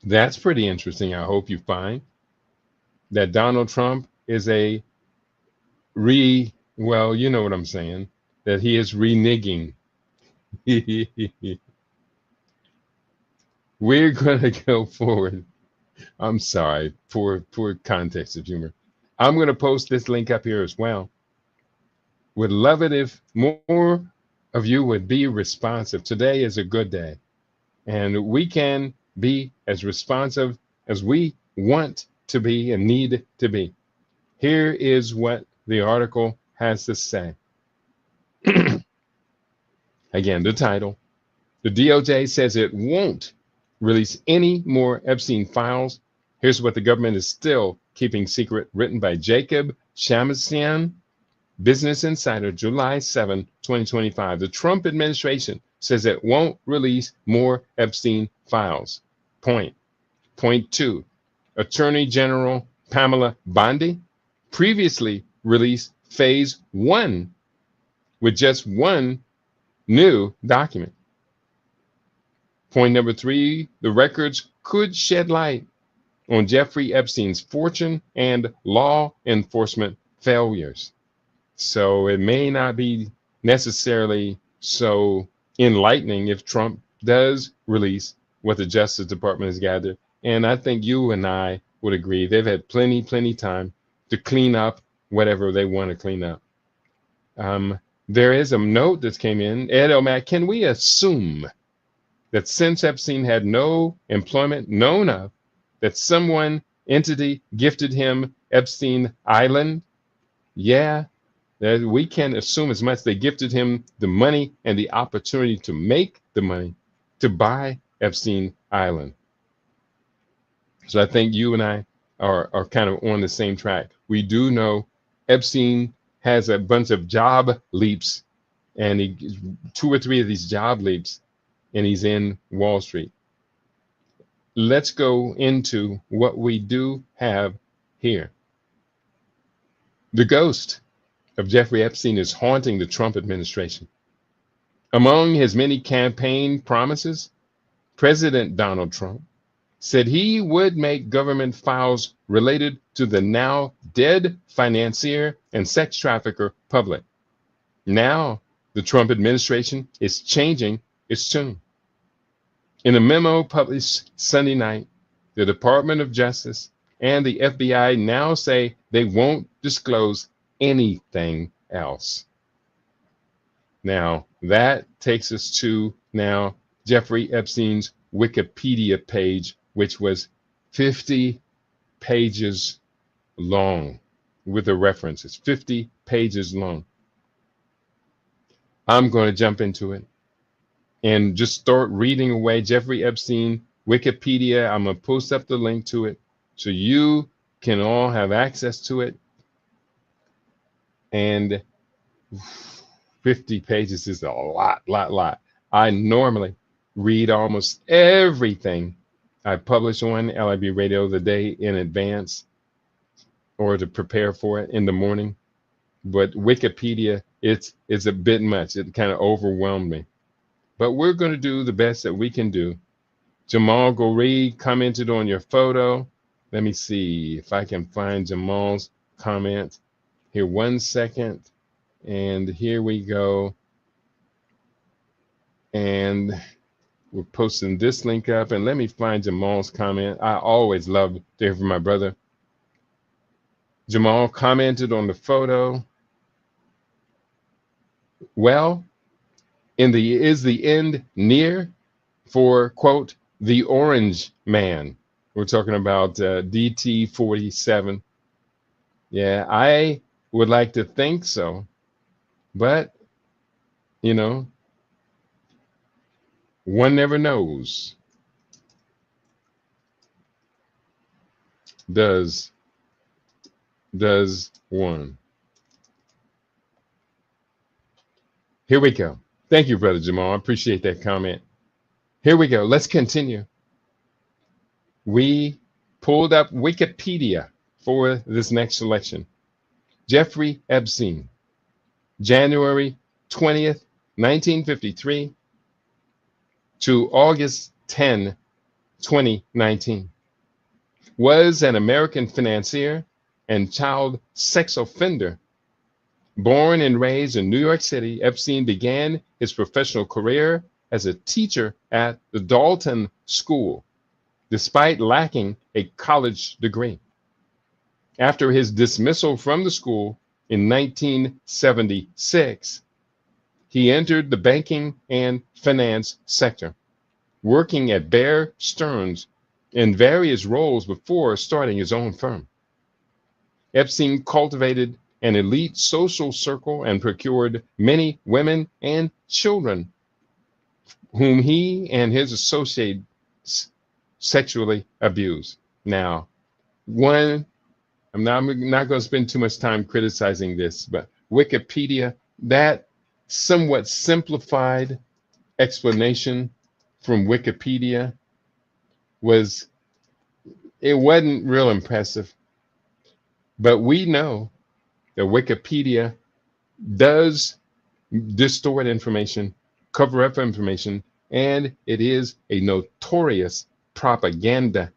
That's pretty interesting. I hope you find that Donald Trump is well, you know what I'm saying, that he is reneging. We're going to go forward. I'm sorry, poor context of humor. I'm going to post this link up here as well. Would love it if more of you would be responsive. Today is a good day, and we can be as responsive as we want to be and need to be. Here is what the article has to say. Again, the title. The DOJ says it won't release any more Epstein files. Here's what the government is still keeping secret, written by Jacob Shamsian, Business Insider, July 7, 2025. The Trump administration says it won't release more Epstein files. Point 2. Attorney General Pamela Bondi previously released phase 1 with just one new document. Point number 3, the records could shed light on Jeffrey Epstein's fortune and law enforcement failures. So it may not be necessarily so enlightening if Trump does release what the Justice Department has gathered. And I think you and I would agree they've had plenty time to clean up whatever they want to clean up. There is a note that came in. Ed O'Mac, can we assume that since Epstein had no employment known of, that entity gifted him Epstein Island? Yeah, that we can assume as much. They gifted him the money and the opportunity to make the money to buy Epstein Island. So I think you and I are kind of on the same track. We do know Epstein has a bunch of job leaps, and 2 or 3 of these job leaps, and he's in Wall Street. Let's go into what we do have here. The ghost of Jeffrey Epstein is haunting the Trump administration. Among his many campaign promises, President Donald Trump said he would make government files related to the now dead financier and sex trafficker public. Now, the Trump administration is changing its tune. In a memo published Sunday night, the Department of Justice and the FBI now say they won't disclose anything else. Now, that takes us to now Jeffrey Epstein's Wikipedia page, which was 50 pages long with the references, 50 pages long. I'm going to jump into it and just start reading away. Jeffrey Epstein, Wikipedia. I'm going to post up the link to it so you can all have access to it. And 50 pages is a lot. I normally read almost everything I publish on LIB Radio the day in advance or to prepare for it in the morning. But Wikipedia, it's a bit much. It kind of overwhelmed me. But we're going to do the best that we can do. Jamal Goree commented on your photo. Let me see if I can find Jamal's comment. Here, 1 second. And here we go. And we're posting this link up. And let me find Jamal's comment. I always love to hear from my brother. Jamal commented on the photo. Well, is the end near for, quote, the orange man? We're talking about DT47. Yeah, I would like to think so. But, you know, one never knows. Does one. Here we go. Thank you, Brother Jamal. I appreciate that comment. Here we go. Let's continue. We pulled up Wikipedia for this next selection. Jeffrey Epstein, January 20th, 1953 to August 10, 2019, was an American financier and child sex offender. Born and raised in New York City, Epstein began his professional career as a teacher at the Dalton School, despite lacking a college degree. After his dismissal from the school in 1976, he entered the banking and finance sector, working at Bear Stearns in various roles before starting his own firm. Epstein cultivated an elite social circle and procured many women and children whom he and his associates sexually abused. Now, I'm not going to spend too much time criticizing this, but Wikipedia, that somewhat simplified explanation from Wikipedia wasn't real impressive. But we know that Wikipedia does distort information, cover up information, and it is a notorious propaganda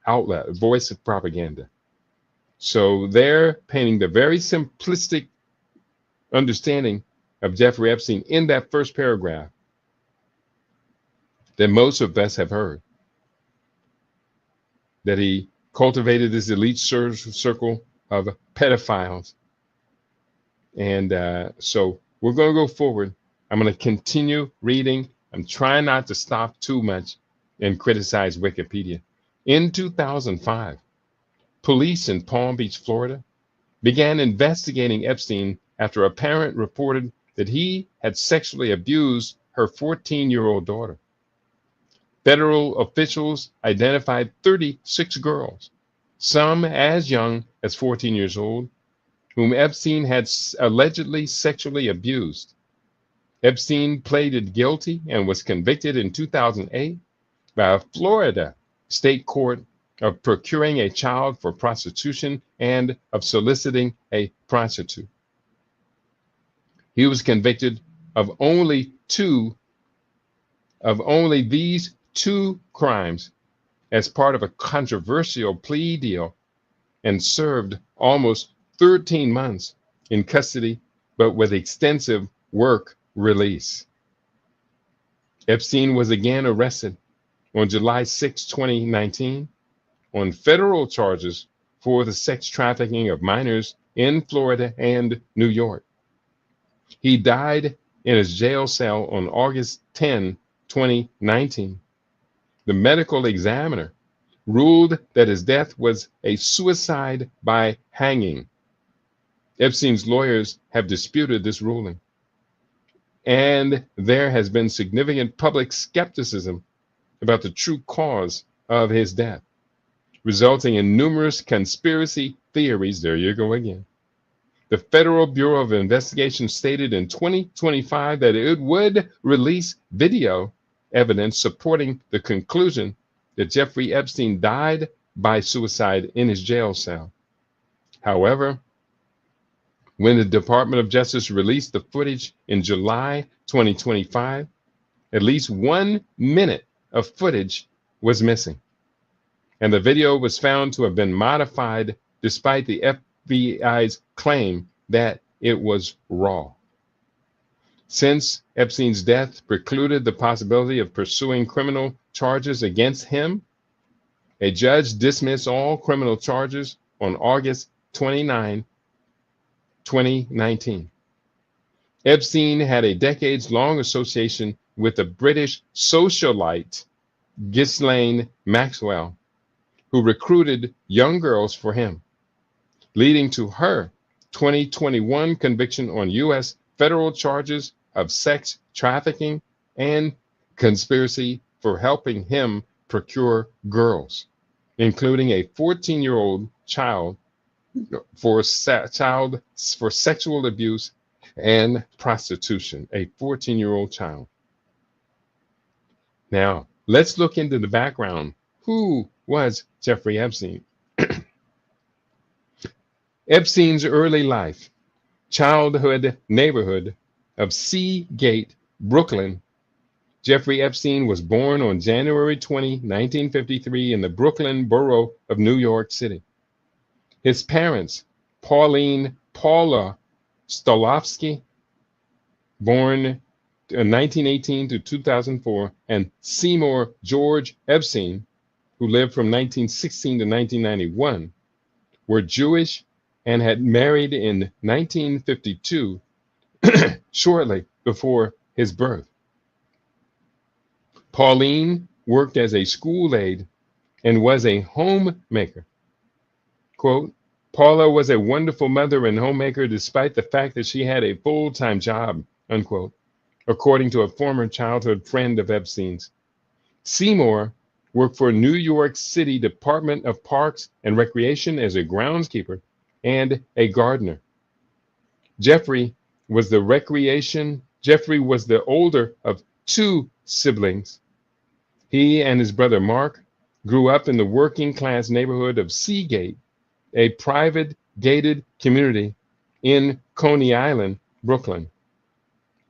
outlet, voice of propaganda. So they're painting the very simplistic understanding of Jeffrey Epstein in that first paragraph that most of us have heard, that he cultivated this elite circle of pedophiles. And so we're going to go forward. I'm going to continue reading. I'm trying not to stop too much and criticize Wikipedia. In 2005, police in Palm Beach, Florida, began investigating Epstein after a parent reported that he had sexually abused her 14-year-old daughter. Federal officials identified 36 girls, some as young as 14 years old, whom Epstein had allegedly sexually abused. Epstein pleaded guilty and was convicted in 2008 by a Florida state court of procuring a child for prostitution and of soliciting a prostitute. He was convicted of only these two crimes as part of a controversial plea deal and served almost 13 months in custody but with extensive work release. Epstein was again arrested on July 6, 2019, on federal charges for the sex trafficking of minors in Florida and New York. He died in his jail cell on August 10, 2019. The medical examiner ruled that his death was a suicide by hanging. Epstein's lawyers have disputed this ruling, and there has been significant public skepticism about the true cause of his death, resulting in numerous conspiracy theories. There you go again. The Federal Bureau of Investigation stated in 2025 that it would release video evidence supporting the conclusion that Jeffrey Epstein died by suicide in his jail cell. However, when the Department of Justice released the footage in July 2025, at least 1 minute of footage was missing, and the video was found to have been modified despite the FBI's claim that it was raw. Since Epstein's death precluded the possibility of pursuing criminal charges against him, a judge dismissed all criminal charges on August 29, 2019. Epstein had a decades-long association with the British socialite Ghislaine Maxwell, who recruited young girls for him, leading to her 2021 conviction on U.S. federal charges of sex trafficking and conspiracy for helping him procure girls, including a 14-year-old child for sexual abuse and prostitution, a 14-year-old child. Now, let's look into the background. Who was Jeffrey Epstein? Epstein's early life, childhood neighborhood of Seagate, Brooklyn. Jeffrey Epstein was born on January 20, 1953 in the Brooklyn borough of New York City. His parents, Paula Stolovsky, born in 1918 to 2004, and Seymour George Epstein, who lived from 1916 to 1991, were Jewish and had married in 1952, shortly before his birth. Pauline worked as a school aide and was a homemaker. Quote, Paula was a wonderful mother and homemaker despite the fact that she had a full-time job, unquote, according to a former childhood friend of Epstein's. Seymour worked for New York City Department of Parks and Recreation as a groundskeeper and a gardener. Jeffrey was the older of two siblings. He and his brother Mark grew up in the working class neighborhood of Seagate, a private gated community in Coney Island, Brooklyn.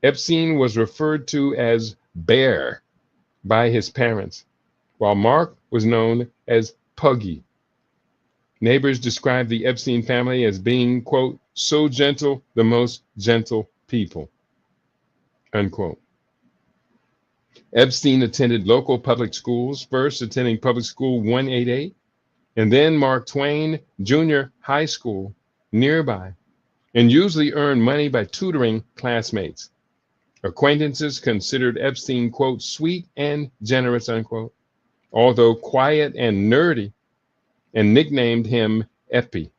Epstein was referred to as Bear by his parents, while Mark was known as Puggy. Neighbors described the Epstein family as being, quote, so gentle, the most gentle people, unquote. Epstein attended local public schools, first attending Public School 188, and then Mark Twain Junior High School nearby, and usually earned money by tutoring classmates. Acquaintances considered Epstein, quote, sweet and generous, unquote, although quiet and nerdy, and nicknamed him Epi.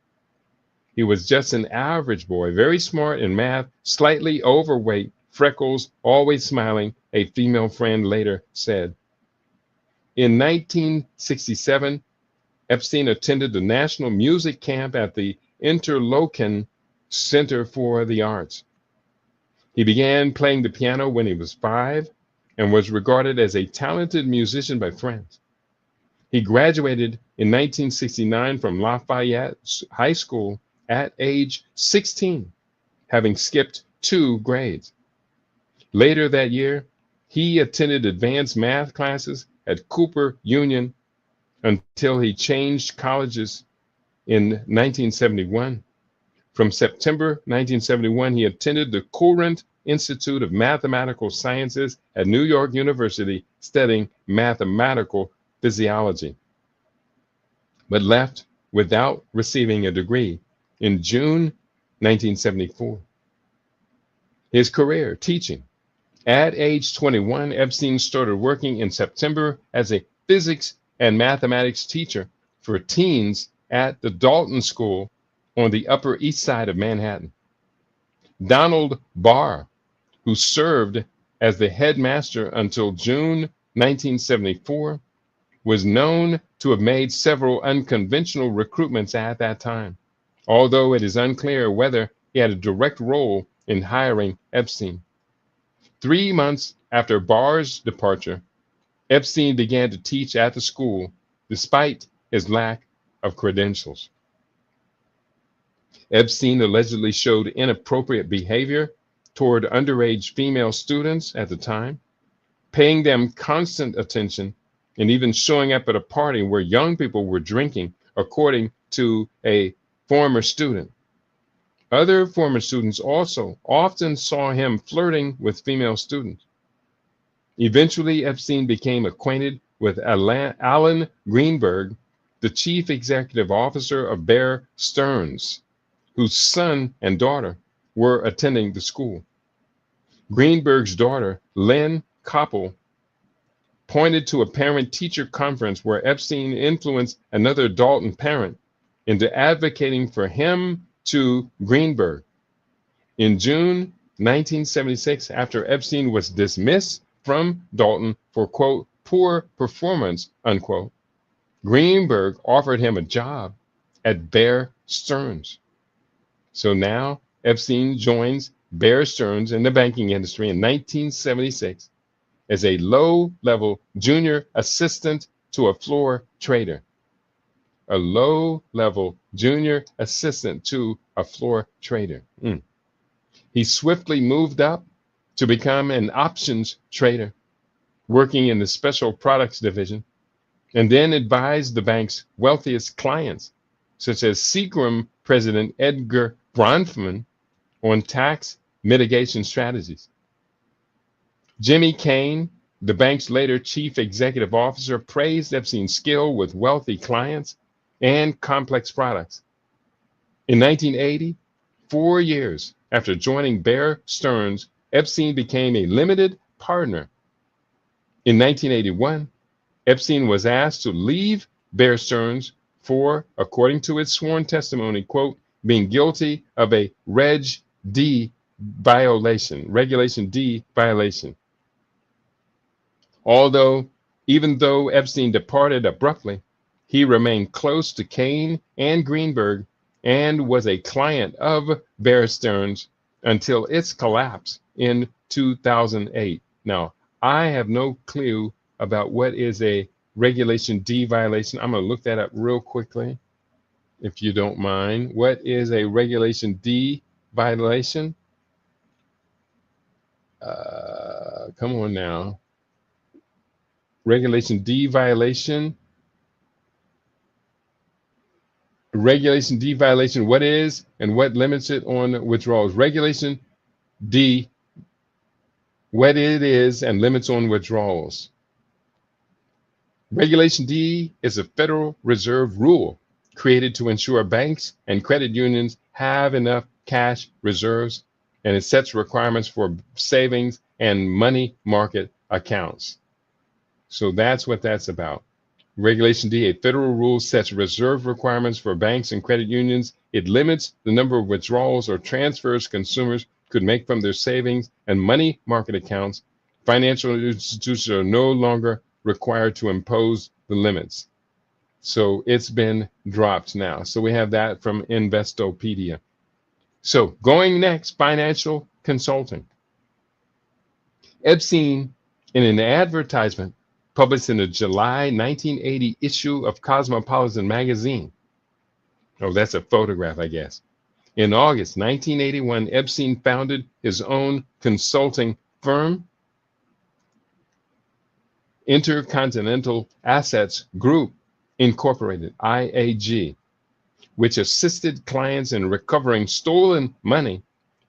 He was just an average boy, very smart in math, slightly overweight, freckles, always smiling, a female friend later said. In 1967, Epstein attended the National Music Camp at the Interlochen Center for the Arts. He began playing the piano when he was 5 and was regarded as a talented musician by friends. He graduated in 1969 from Lafayette High School at age 16, having skipped 2 grades. Later that year, he attended advanced math classes at Cooper Union until he changed colleges in 1971 From September 1971, he attended the Courant Institute of Mathematical Sciences at New York University, studying mathematical physiology, but left without receiving a degree in June 1974. His career, teaching. At age 21, Epstein started working in September as a physics and mathematics teacher for teens at the Dalton School on the Upper East Side of Manhattan. Donald Barr, who served as the headmaster until June 1974, was known to have made several unconventional recruitments at that time, although it is unclear whether he had a direct role in hiring Epstein. 3 months after Barr's departure, Epstein began to teach at the school despite his lack of credentials. Epstein allegedly showed inappropriate behavior toward underage female students at the time, paying them constant attention and even showing up at a party where young people were drinking, according to a former student. Other former students also often saw him flirting with female students. Eventually, Epstein became acquainted with Alan Greenberg, the chief executive officer of Bear Stearns, whose son and daughter were attending the school. Greenberg's daughter, Lynn Koppel, pointed to a parent-teacher conference where Epstein influenced another Dalton parent into advocating for him to Greenberg. In June 1976, after Epstein was dismissed from Dalton for, quote, poor performance, unquote, Greenberg offered him a job at Bear Stearns. So now Epstein joins Bear Stearns in the banking industry in 1976 as a low-level junior assistant to a floor trader. A low-level junior assistant to a floor trader. He swiftly moved up to become an options trader, working in the special products division, and then advised the bank's wealthiest clients, such as Seagram President Edgar Bronfman, on tax mitigation strategies. Jimmy Kane, the bank's later chief executive officer, praised Epstein's skill with wealthy clients and complex products. In 1980, 4 years after joining Bear Stearns, Epstein became a limited partner. In 1981, Epstein was asked to leave Bear Stearns for, according to its sworn testimony, quote, being guilty of a Regulation D violation. Even though Epstein departed abruptly, he remained close to Kane and Greenberg and was a client of Bear Stearns until its collapse in 2008. Now, I have no clue about what is a Regulation D violation. I'm going to look that up real quickly, if you don't mind. What is a Regulation D violation? Come on now. Regulation D violation. Regulation D violation, what is and what limits it on withdrawals? Regulation D, what it is and limits on withdrawals. Regulation D is a Federal Reserve rule created to ensure banks and credit unions have enough cash reserves, and it sets requirements for savings and money market accounts. So that's what that's about. Regulation D, a federal rule, sets reserve requirements for banks and credit unions. It limits the number of withdrawals or transfers consumers could make from their savings and money market accounts. Financial institutions are no longer required to impose the limits. So it's been dropped now. So we have that from Investopedia. So going next, financial consulting. Epstein, in an advertisement published in the July 1980 issue of Cosmopolitan magazine. Oh, that's a photograph, I guess. In August 1981, Epstein founded his own consulting firm, Intercontinental Assets Group Incorporated, IAG, which assisted clients in recovering stolen money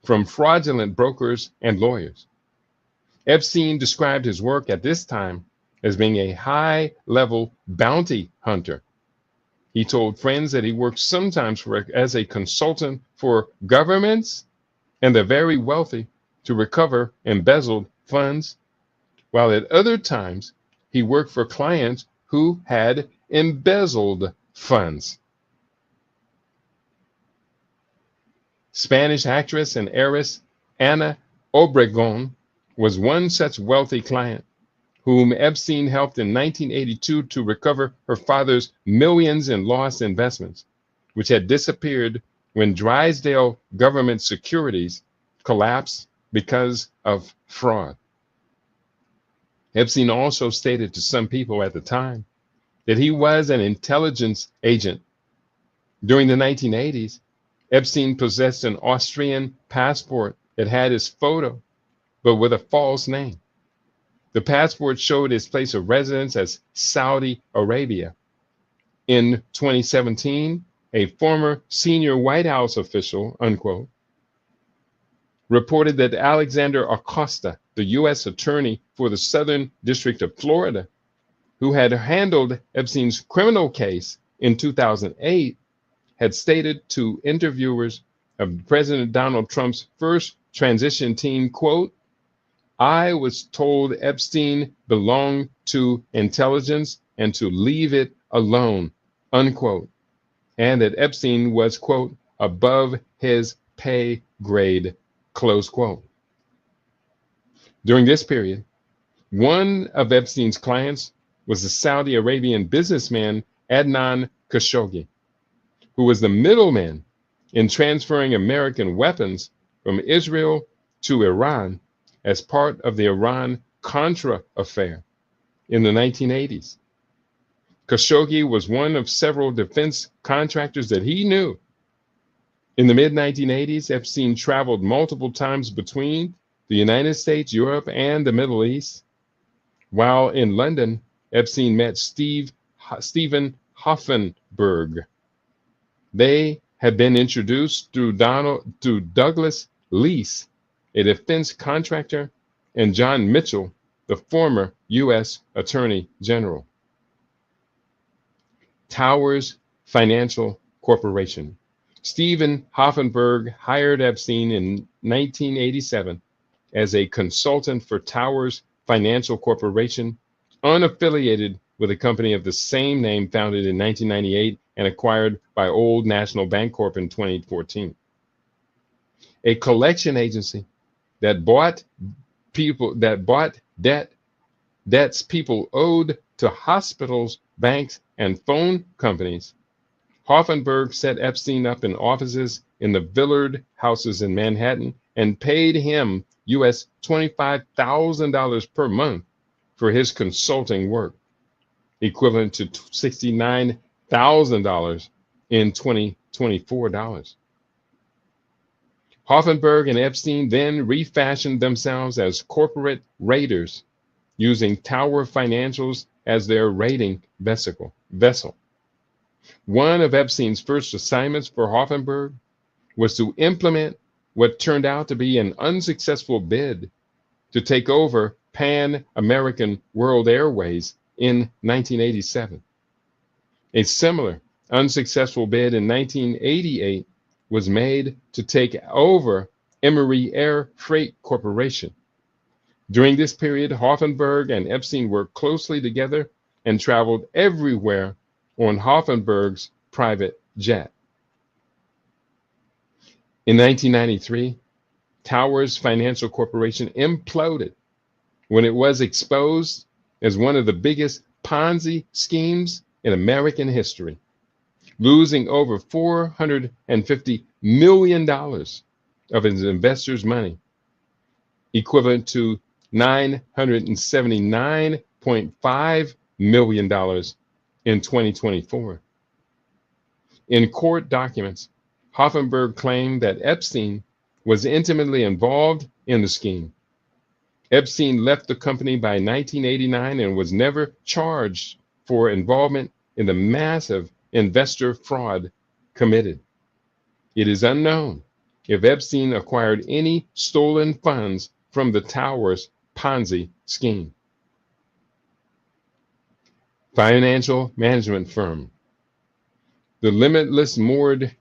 from fraudulent brokers and lawyers. Epstein described his work at this time as being a high-level bounty hunter. He told friends that he worked sometimes as a consultant for governments and the very wealthy to recover embezzled funds, while at other times he worked for clients who had embezzled funds. Spanish actress and heiress Ana Obregón was one such wealthy client, whom Epstein helped in 1982 to recover her father's millions in lost investments, which had disappeared when Drysdale government securities collapsed because of fraud. Epstein also stated to some people at the time that he was an intelligence agent. During the 1980s, Epstein possessed an Austrian passport that had his photo, but with a false name. The passport showed his place of residence as Saudi Arabia. In 2017, a former senior White House official, unquote, reported that Alexander Acosta, the U.S. attorney for the Southern District of Florida, who had handled Epstein's criminal case in 2008, had stated to interviewers of President Donald Trump's first transition team, quote, "I was told Epstein belonged to intelligence and to leave it alone," unquote, and that Epstein was, quote, "above his pay grade," close quote. During this period, one of Epstein's clients was the Saudi Arabian businessman Adnan Khashoggi, who was the middleman in transferring American weapons from Israel to Iran as part of the Iran-Contra affair in the 1980s. Khashoggi was one of several defense contractors that he knew. In the mid-1980s, Epstein traveled multiple times between the United States, Europe, and the Middle East. While in London, Epstein met Stephen Hoffenberg. They had been introduced through Douglas Lease, a defense contractor, and John Mitchell, the former U.S. Attorney General. Towers Financial Corporation. Stephen Hoffenberg hired Epstein in 1987 as a consultant for Towers Financial Corporation, unaffiliated with a company of the same name founded in 1998 and acquired by Old National Bancorp in 2014. A collection agency that bought debts people owed to hospitals, banks, and phone companies. Hoffenberg set Epstein up in offices in the Villard houses in Manhattan and paid him US $25,000 per month for his consulting work, equivalent to $69,000 in 2024 dollars. Hoffenberg and Epstein then refashioned themselves as corporate raiders, using Tower Financials as their raiding vessel. One of Epstein's first assignments for Hoffenberg was to implement what turned out to be an unsuccessful bid to take over Pan American World Airways in 1987. A similar unsuccessful bid in 1988 was made to take over Emory Air Freight Corporation. During this period, Hoffenberg and Epstein worked closely together and traveled everywhere on Hoffenberg's private jet. In 1993, Towers Financial Corporation imploded when it was exposed as one of the biggest Ponzi schemes in American history, losing over $450 million of its investors' money, equivalent to $979.5 million in 2024. In court documents, Hoffenberg claimed that Epstein was intimately involved in the scheme. Epstein left the company by 1989 and was never charged for involvement in the massive investor fraud committed. It is unknown if Epstein acquired any stolen funds from the Towers Ponzi scheme. Financial management firm. The Limitless Moored,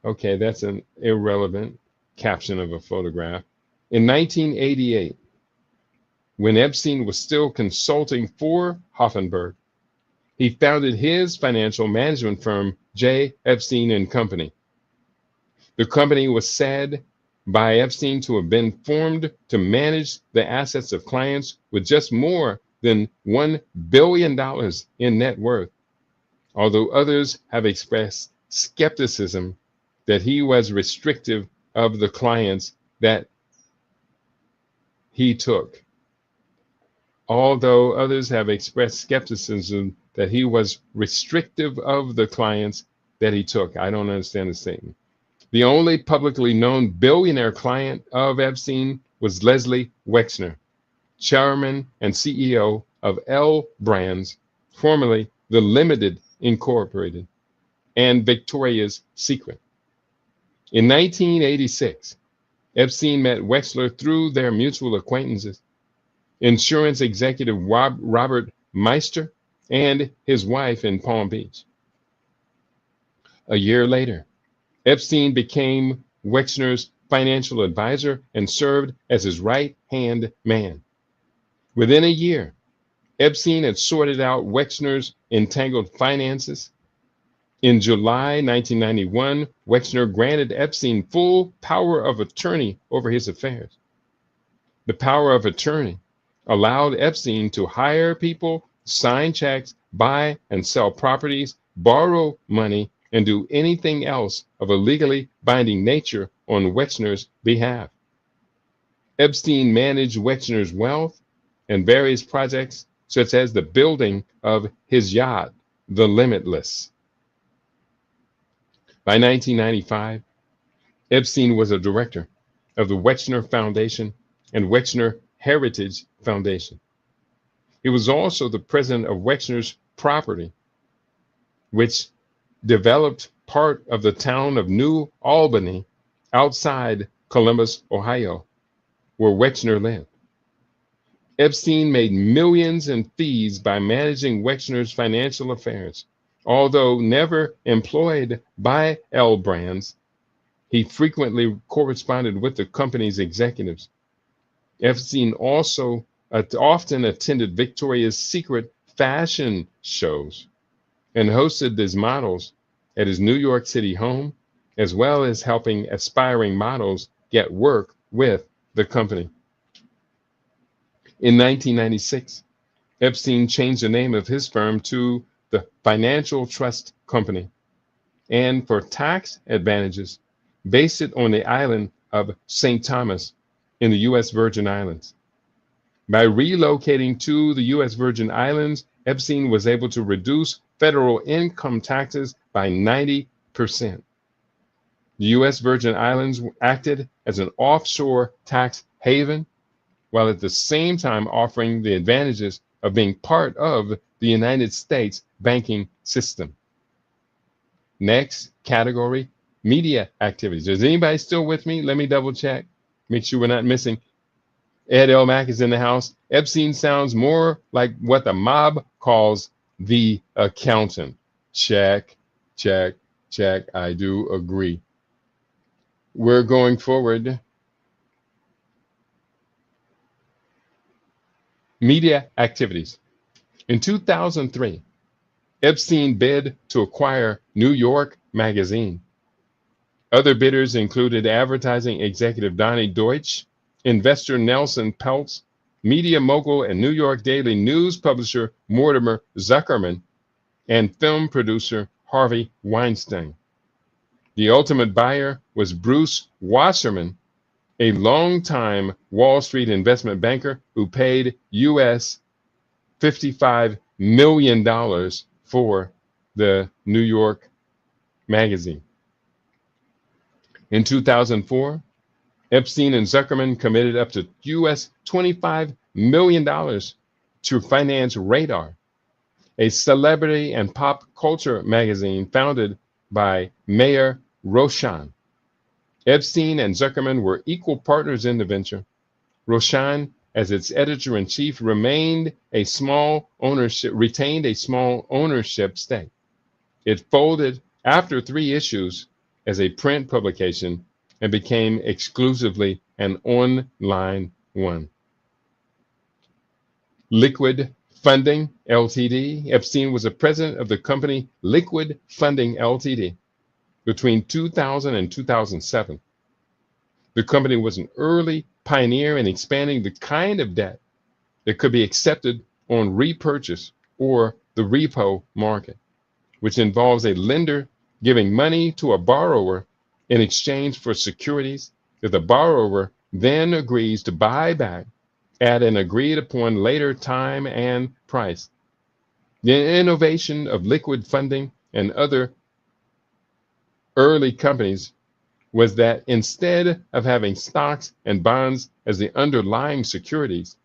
okay, that's an irrelevant caption of a photograph. In 1988, when Epstein was still consulting for Hoffenberg, he founded his financial management firm, J. Epstein and Company. The company was said by Epstein to have been formed to manage the assets of clients with just more than $1 billion in net worth, although others have expressed skepticism that he was restrictive of the clients that he took. Although others have expressed skepticism that he was restrictive of the clients that he took. I don't understand the statement. The only publicly known billionaire client of Epstein was Leslie Wexner, chairman and CEO of L Brands, formerly the Limited Incorporated, and Victoria's Secret. In 1986, Epstein met Wexler through their mutual acquaintances, insurance executive Robert Meister and his wife in Palm Beach. A year later, Epstein became Wexner's financial advisor and served as his right-hand man. Within a year, Epstein had sorted out Wexner's entangled finances. In July 1991, Wexner granted Epstein full power of attorney over his affairs. The power of attorney allowed Epstein to hire people, sign checks, buy and sell properties, borrow money, and do anything else of a legally binding nature on Wexner's behalf. Epstein managed Wexner's wealth and various projects, such as the building of his yacht, the Limitless. By 1995, Epstein was a director of the Wexner Foundation and Wexner Heritage Foundation. He was also the president of Wexner's Property, which developed part of the town of New Albany outside Columbus, Ohio, where Wexner lived. Epstein made millions in fees by managing Wexner's financial affairs. Although never employed by L Brands, he frequently corresponded with the company's executives. Epstein also often attended Victoria's Secret fashion shows and hosted his models at his New York City home, as well as helping aspiring models get work with the company. In 1996, Epstein changed the name of his firm to the Financial Trust Company, and for tax advantages, based it on the island of St. Thomas in the U.S. Virgin Islands. By relocating to the U.S. Virgin Islands, Epstein was able to reduce federal income taxes by 90%. The U.S. Virgin Islands acted as an offshore tax haven, while at the same time offering the advantages of being part of the United States banking system. Next category, media activities. Is anybody still with me? Let me double check. Make sure we're not missing. Ed Elmack is in the house. Epstein sounds more like what the mob calls the accountant. Check, check, check. I do agree. We're going forward. Media activities. In 2003, Epstein bid to acquire New York Magazine. Other bidders included advertising executive Donnie Deutsch, investor Nelson Peltz, media mogul and New York Daily News publisher Mortimer Zuckerman, and film producer Harvey Weinstein. The ultimate buyer was Bruce Wasserman, a longtime Wall Street investment banker who paid US $55 million for the New York Magazine. In 2004, Epstein and Zuckerman committed up to US $25 million to finance Radar, a celebrity and pop culture magazine founded by Mayer Roshan. Epstein and Zuckerman were equal partners in the venture. Roshan, as its editor-in-chief, retained a small ownership stake. It folded after 3 issues as a print publication and became exclusively an online one. Liquid Funding Ltd. Epstein was the president of the company Liquid Funding Ltd. between 2000 and 2007. The company was an early pioneer in expanding the kind of debt that could be accepted on repurchase or the repo market, which involves a lender giving money to a borrower in exchange for securities that the borrower then agrees to buy back at an agreed upon later time and price. The innovation of liquid funding and other early companies was that instead of having stocks and bonds as the underlying securities,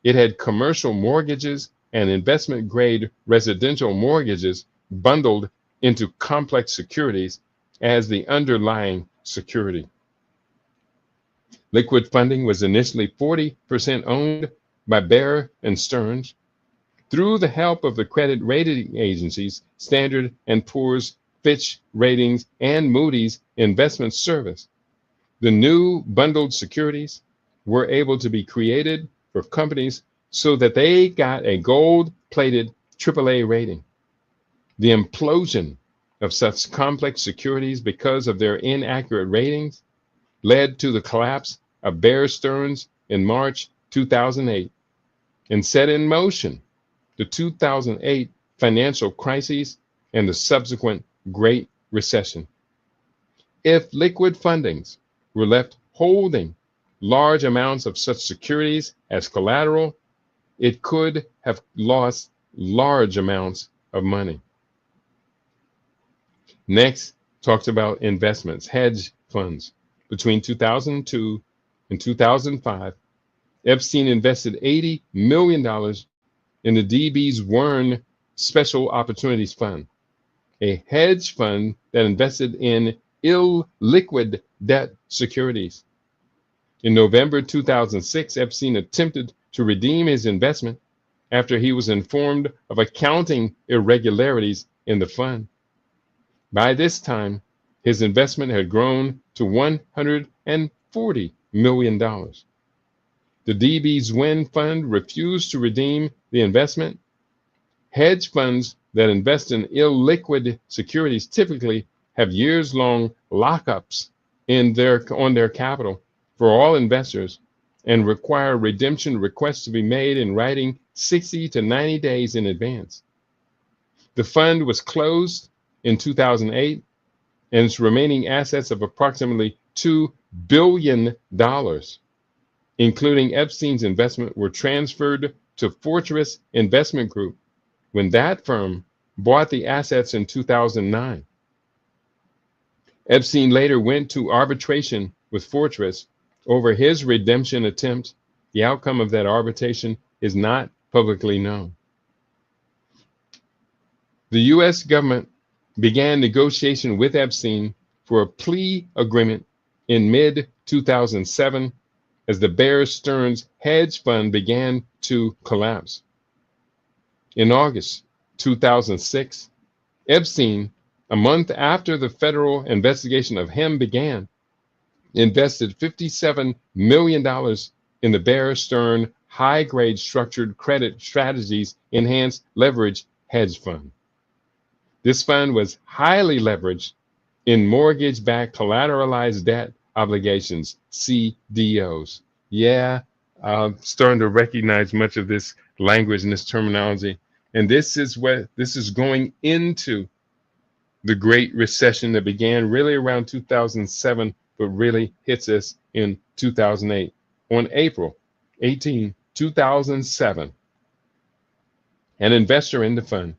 it had commercial mortgages and investment grade residential mortgages bundled into complex securities as the underlying security. Liquid funding was initially 40% owned by Bear and Stearns. Through the help of the credit rating agencies, Standard & Poor's, Fitch Ratings, and Moody's Investment Service, the new bundled securities were able to be created for companies so that they got a gold-plated AAA rating. The implosion of such complex securities because of their inaccurate ratings led to the collapse of Bear Stearns in March 2008 and set in motion the 2008 financial crisis and the subsequent Great Recession. If liquid fundings were left holding large amounts of such securities as collateral, it could have lost large amounts of money. Next, talks about investments, hedge funds. Between 2002 and 2005, Epstein invested $80 million in the DB's Warren Special Opportunities Fund, a hedge fund that invested in illiquid debt securities. In November 2006, Epstein attempted to redeem his investment after he was informed of accounting irregularities in the fund. By this time, his investment had grown to $140 million. The DB's Win Fund refused to redeem the investment. Hedge funds that invest in illiquid securities typically have years-long lockups on their capital for all investors and require redemption requests to be made in writing 60 to 90 days in advance. The fund was closed in 2008, and its remaining assets of approximately $2 billion, including Epstein's investment, were transferred to Fortress Investment Group when that firm bought the assets in 2009. Epstein later went to arbitration with Fortress over his redemption attempt. The outcome of that arbitration is not publicly known. The U.S. government began negotiation with Epstein for a plea agreement in mid-2007 as the Bear Stearns hedge fund began to collapse. In August 2006, Epstein, a month after the federal investigation of him began, invested $57 million in the Bear Stearns high-grade structured credit strategies enhanced leverage hedge fund. This fund was highly leveraged in mortgage-backed collateralized debt obligations, CDOs. Yeah, I'm starting to recognize much of this language and this terminology. And this is going into the Great Recession that began really around 2007, but really hits us in 2008. On April 18, 2007, an investor in the fund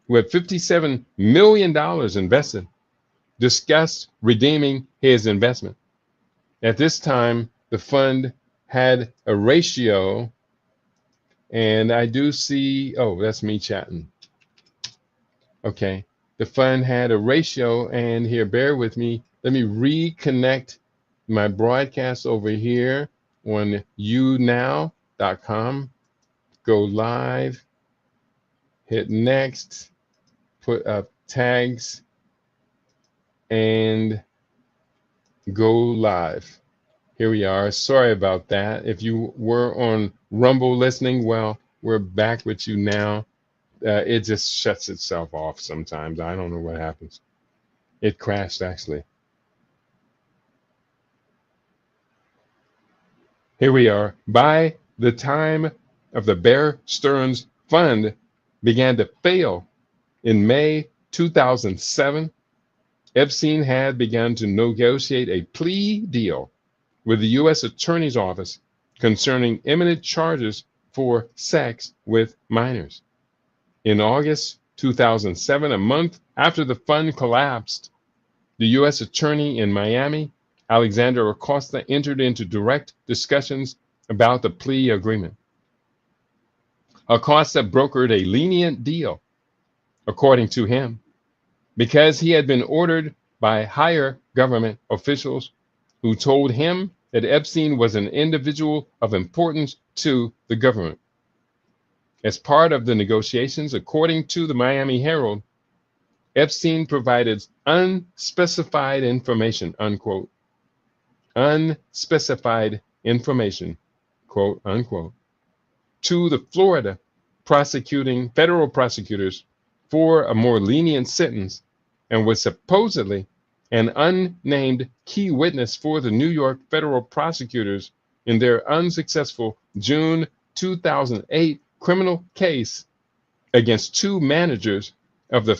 who had $57 million invested discussed redeeming his investment. At this time, the fund had a ratio, and I do see, oh, that's me chatting. Okay. the fund had a ratio, and here, bear with me. Let me reconnect my broadcast over here on younow.com. Go live, hit next, put up tags, and go live. Here we are. Sorry about that. If you were on Rumble listening, well, we're back with you now. It just shuts itself off sometimes. I don't know what happens. It crashed, actually. Here we are. By the time of the Bear Stearns Fund began to fail in May 2007, Epstein had begun to negotiate a plea deal with the U.S. Attorney's Office concerning imminent charges for sex with minors. In August 2007, a month after the fund collapsed, the U.S. Attorney in Miami, Alexander Acosta, entered into direct discussions about the plea agreement. Acosta brokered a lenient deal, according to him, because he had been ordered by higher government officials who told him that Epstein was an individual of importance to the government. As part of the negotiations, according to the Miami Herald, Epstein provided unspecified information, unquote, unspecified information, quote, unquote, to the Florida federal prosecutors for a more lenient sentence, and was supposedly an unnamed key witness for the New York federal prosecutors in their unsuccessful June 2008 criminal case against two managers of the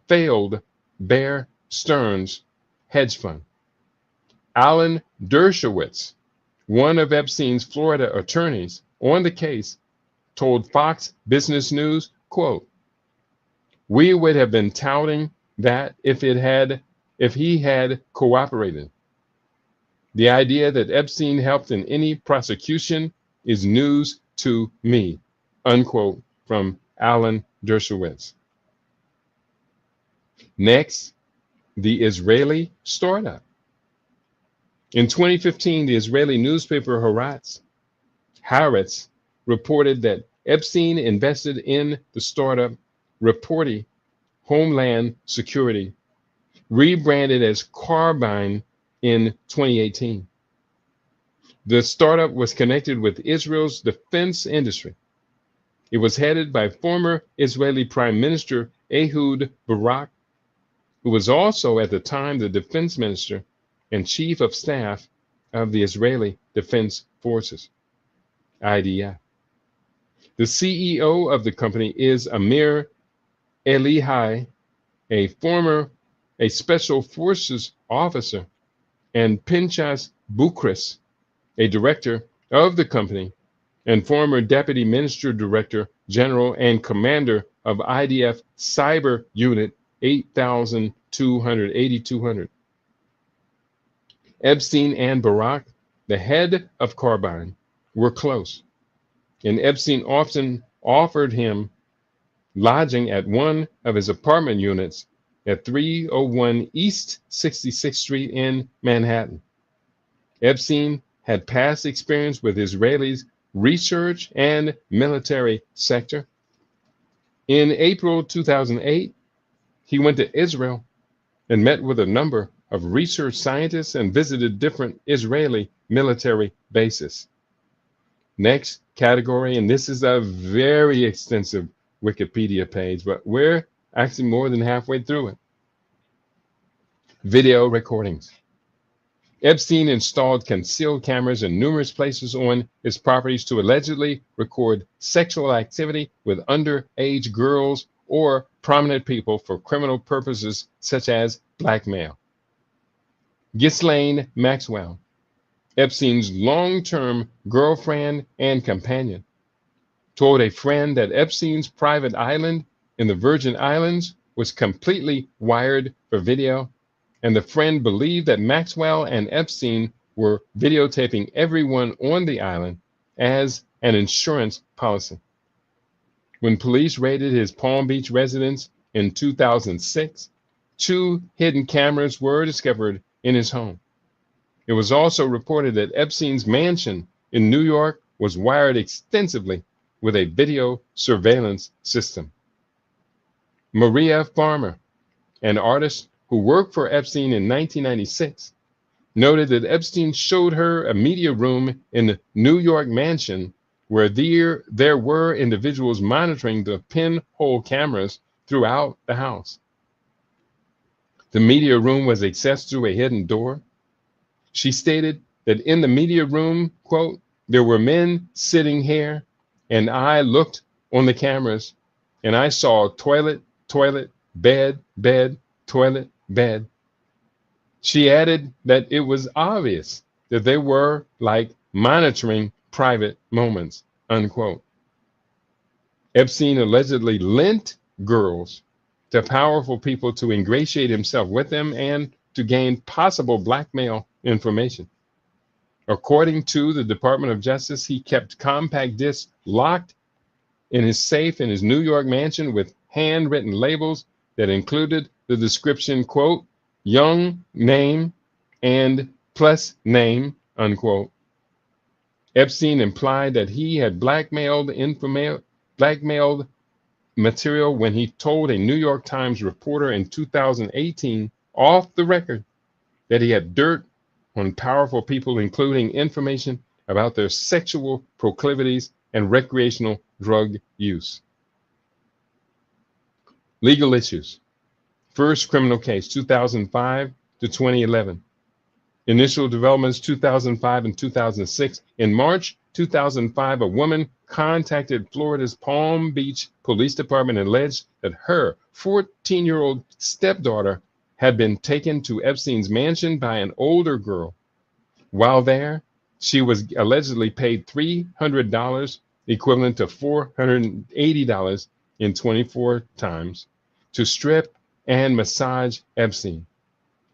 failed Bear Stearns hedge fund. Alan Dershowitz, one of Epstein's Florida attorneys on the case, told Fox Business News, quote, "We would have been touting that if he had cooperated. The idea that Epstein helped in any prosecution is news to me," unquote, from Alan Dershowitz. Next, the Israeli startup. In 2015, the Israeli newspaper Haaretz reported that Epstein invested in the startup Reporti Homeland Security, rebranded as Carbine in 2018. The startup was connected with Israel's defense industry. It was headed by former Israeli Prime Minister Ehud Barak, who was also at the time the defense minister and chief of staff of the Israeli Defense Forces, IDF. The CEO of the company is Amir Elihai, a special forces officer, and Pinchas Bukris, a director of the company and former Deputy Minister Director General and Commander of IDF Cyber Unit 8200. Epstein and Barak, the head of Carbine, were close, and Epstein often offered him lodging at one of his apartment units at 301 East 66th Street in Manhattan. Epstein had past experience with Israelis' research and military sector. In April 2008, he went to Israel and met with a number of research scientists and visited different Israeli military bases. Next category, and this is a very extensive Wikipedia page, but we're actually more than halfway through it. Video recordings. Epstein installed concealed cameras in numerous places on his properties to allegedly record sexual activity with underage girls or prominent people for criminal purposes such as blackmail. Ghislaine Maxwell, Epstein's long-term girlfriend and companion, told a friend that Epstein's private island in the Virgin Islands was completely wired for video, and the friend believed that Maxwell and Epstein were videotaping everyone on the island as an insurance policy. When police raided his Palm Beach residence In 2006, 2 hidden cameras were discovered in his home. It was also reported that Epstein's mansion in New York was wired extensively with a video surveillance system. Maria Farmer, an artist who worked for Epstein in 1996, noted that Epstein showed her a media room in the New York mansion where there were individuals monitoring the pinhole cameras throughout the house. The media room was accessed through a hidden door. She stated that in the media room, quote, there were men sitting here, and I looked on the cameras, and I saw toilet, toilet, bed, bed, toilet, bed. She added that it was obvious that they were like monitoring private moments, unquote. Epstein allegedly lent girls to powerful people to ingratiate himself with them and to gain possible blackmail information. According to the Department of Justice, he kept compact discs locked in his safe in his New York mansion with handwritten labels that included the description, quote, young name and plus name, unquote. Epstein implied that he had blackmailed material when he told a New York Times reporter in 2018, off the record, that he had dirt on powerful people, including information about their sexual proclivities and recreational drug use. Legal issues. First criminal case, 2005 to 2011. Initial developments, 2005 and 2006. In March 2005, a woman contacted Florida's Palm Beach Police Department and alleged that her 14-year-old stepdaughter had been taken to Epstein's mansion by an older girl. While there, she was allegedly paid $300, equivalent to $480 in 24 times, to strip and massage Epstein.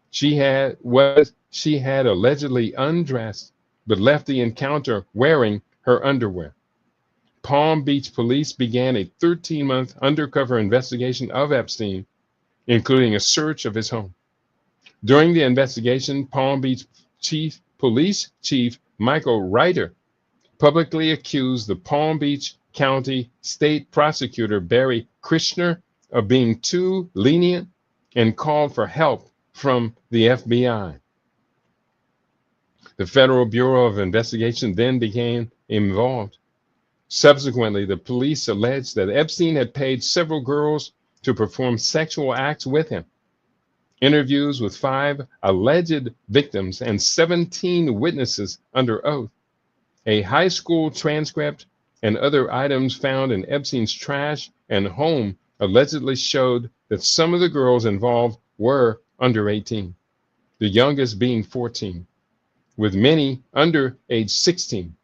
She had allegedly undressed, but left the encounter wearing her underwear. Palm Beach police began a 13-month undercover investigation of Epstein, including a search of his home. During the investigation, Palm Beach Police Chief Michael Ryder publicly accused the Palm Beach County State Prosecutor Barry Krishner of being too lenient and called for help from the FBI. The Federal Bureau of Investigation then became involved. Subsequently, the police alleged that Epstein had paid several girls to perform sexual acts with him. Interviews with 5 alleged victims and 17 witnesses under oath, a high school transcript, and other items found in Epstein's trash and home allegedly showed that some of the girls involved were under 18, the youngest being 14, with many under age 16.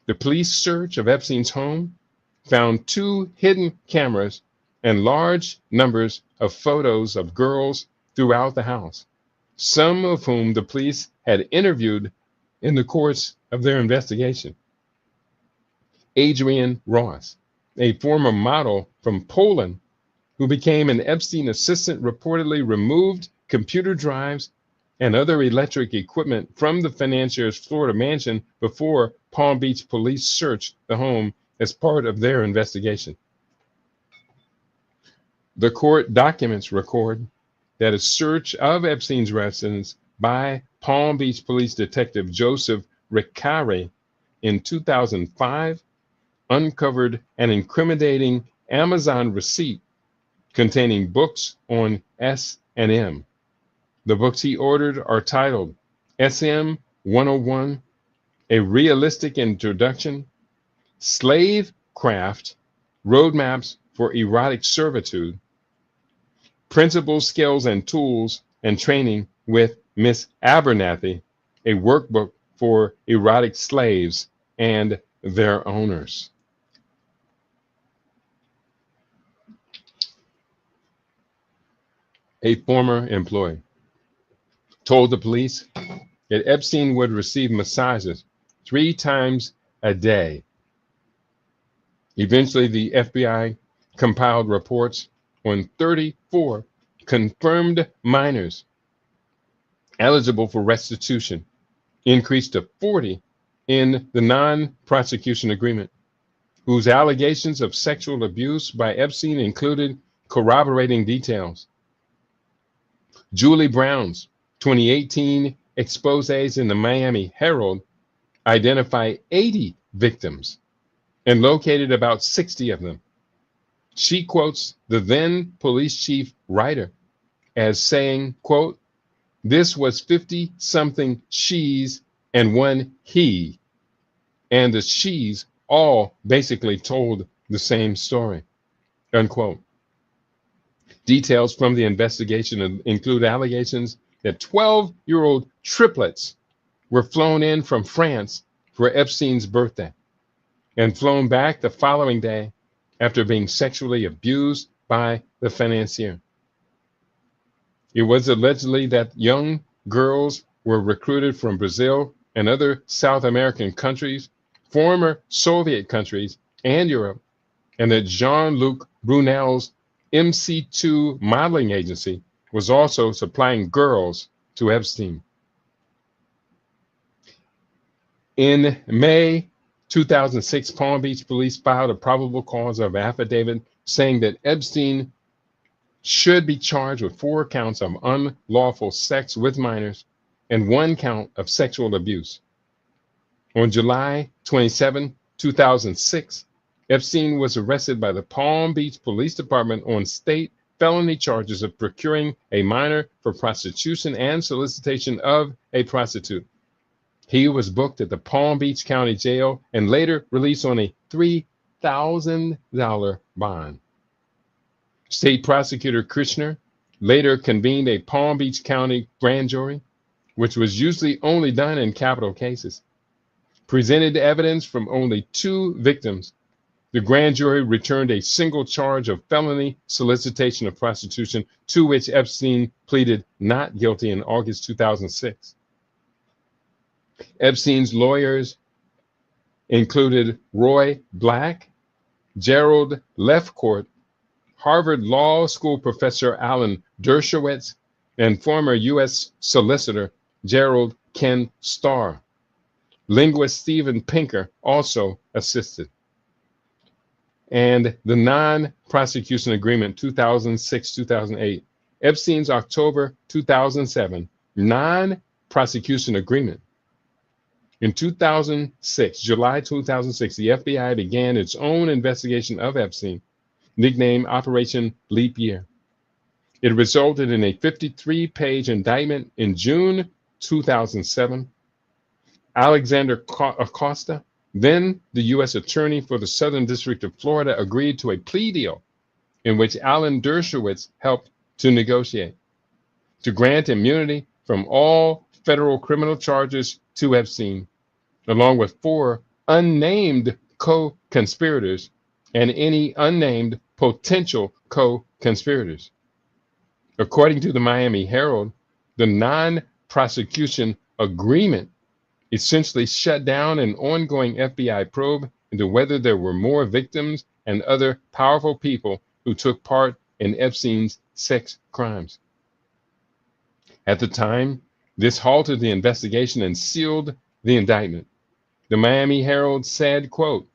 The police search of Epstein's home found 2 hidden cameras and large numbers of photos of girls throughout the house, some of whom the police had interviewed in the course of their investigation. Adrienne Ross, a former model from Poland who became an Epstein assistant, reportedly removed computer drives and other electric equipment from the financier's Florida mansion before Palm Beach police searched the home as part of their investigation. The court documents record that a search of Epstein's residence by Palm Beach Police Detective Joseph Riccari in 2005 uncovered an incriminating Amazon receipt containing books on S&M. The books he ordered are titled SM 101, A Realistic Introduction, Slave Craft, Roadmaps for Erotic Servitude, Principles, Skills, and Tools and Training with Miss Abernathy, a workbook for erotic slaves and their owners. A former employee told the police that Epstein would receive massages 3 times a day. Eventually, the FBI compiled reports on 34 confirmed minors eligible for restitution, increased to 40 in the non-prosecution agreement, whose allegations of sexual abuse by Epstein included corroborating details. Julie Brown's 2018 exposés in the Miami Herald identify 80 victims and located about 60 of them. She quotes the then police chief Ryder as saying, quote, "This was 50-something she's and one he, and the she's all basically told the same story," unquote. Details from the investigation include allegations that 12-year-old triplets were flown in from France for Epstein's birthday and flown back the following day after being sexually abused by the financier. It was allegedly that young girls were recruited from Brazil and other South American countries, former Soviet countries, and Europe, and that Jean-Luc Brunel's MC2 modeling agency was also supplying girls to Epstein. In May 2006, Palm Beach police filed a probable cause of affidavit saying that Epstein should be charged with 4 counts of unlawful sex with minors and 1 count of sexual abuse. On July 27, 2006, Epstein was arrested by the Palm Beach Police Department on state felony charges of procuring a minor for prostitution and solicitation of a prostitute. He was booked at the Palm Beach County Jail and later released on a $3,000 bond. State Prosecutor Krishner later convened a Palm Beach County grand jury, which was usually only done in capital cases. Presented evidence from only 2 victims. The grand jury returned a single charge of felony solicitation of prostitution, to which Epstein pleaded not guilty in August 2006. Epstein's lawyers included Roy Black, Gerald Lefcourt, Harvard Law School professor Alan Dershowitz, and former U.S. Solicitor Gerald Ken Starr. Linguist Steven Pinker also assisted. And the non-prosecution agreement 2006-2008, Epstein's October 2007 non-prosecution agreement. In 2006, July 2006, the FBI began its own investigation of Epstein, nicknamed Operation Leap Year. It resulted in a 53-page indictment in June 2007. Alexander Acosta, then the U.S. Attorney for the Southern District of Florida, agreed to a plea deal in which Alan Dershowitz helped to negotiate to grant immunity from all federal criminal charges to Epstein, along with 4 unnamed co-conspirators and any unnamed potential co-conspirators. According to the Miami Herald, the non-prosecution agreement essentially shut down an ongoing FBI probe into whether there were more victims and other powerful people who took part in Epstein's sex crimes. At the time, this halted the investigation and sealed the indictment. The Miami Herald said, quote,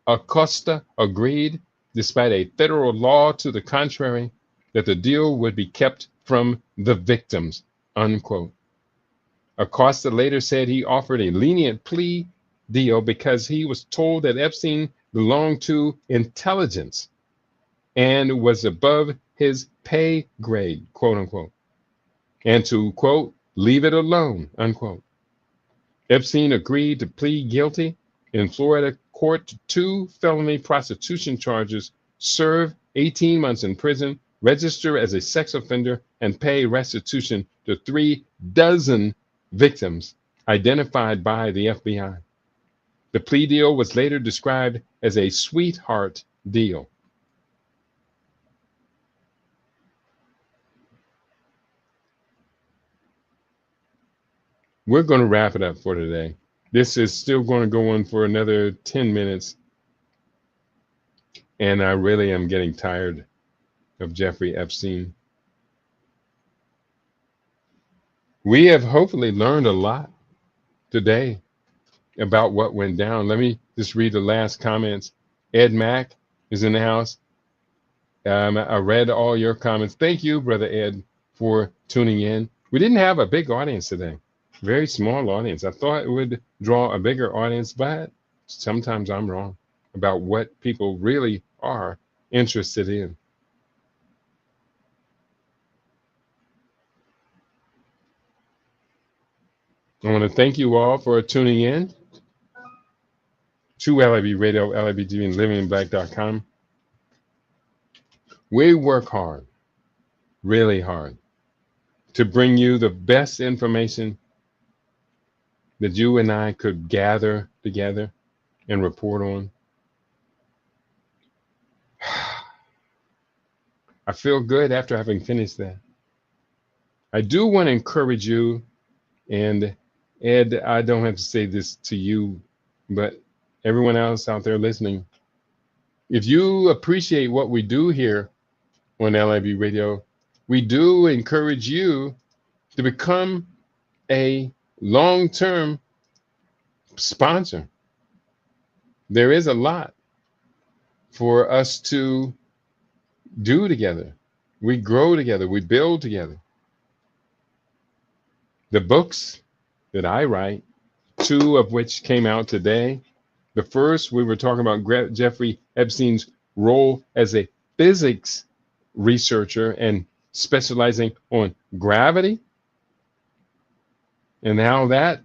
"Acosta agreed, despite a federal law to the contrary, that the deal would be kept from the victims," unquote. Acosta later said he offered a lenient plea deal because he was told that Epstein belonged to intelligence and was above his pay grade, quote unquote, and to, quote, "leave it alone," unquote. Epstein agreed to plead guilty in Florida court to 2 felony prostitution charges, serve 18 months in prison, register as a sex offender, and pay restitution to 3 dozen victims identified by the FBI. The plea deal was later described as a sweetheart deal. We're going to wrap it up for today. This is still going to go on for another 10 minutes, and I really am getting tired. of Jeffrey Epstein. We have hopefully learned a lot today about what went down. Let me just read the last comments. Ed Mack is in the house. I read all your comments. Thank you, Brother Ed, for tuning in. We didn't have a big audience today. Very small audience. I thought it would draw a bigger audience, but sometimes I'm wrong about what people really are interested in. I want to thank you all for tuning in to LIB Radio, LIB TV, and livinginblack.com. We work hard, really hard, to bring you the best information that you and I could gather together and report on. I feel good after having finished that. I do want to encourage you, and Ed, I don't have to say this to you, but everyone else out there listening, if you appreciate what we do here on LIB Radio, we do encourage you to become a long-term sponsor. There is a lot for us to do together. We grow together, we build together. The books that I write, 2 of which came out today. The first, we were talking about Jeffrey Epstein's role as a physics researcher and specializing on gravity, and how that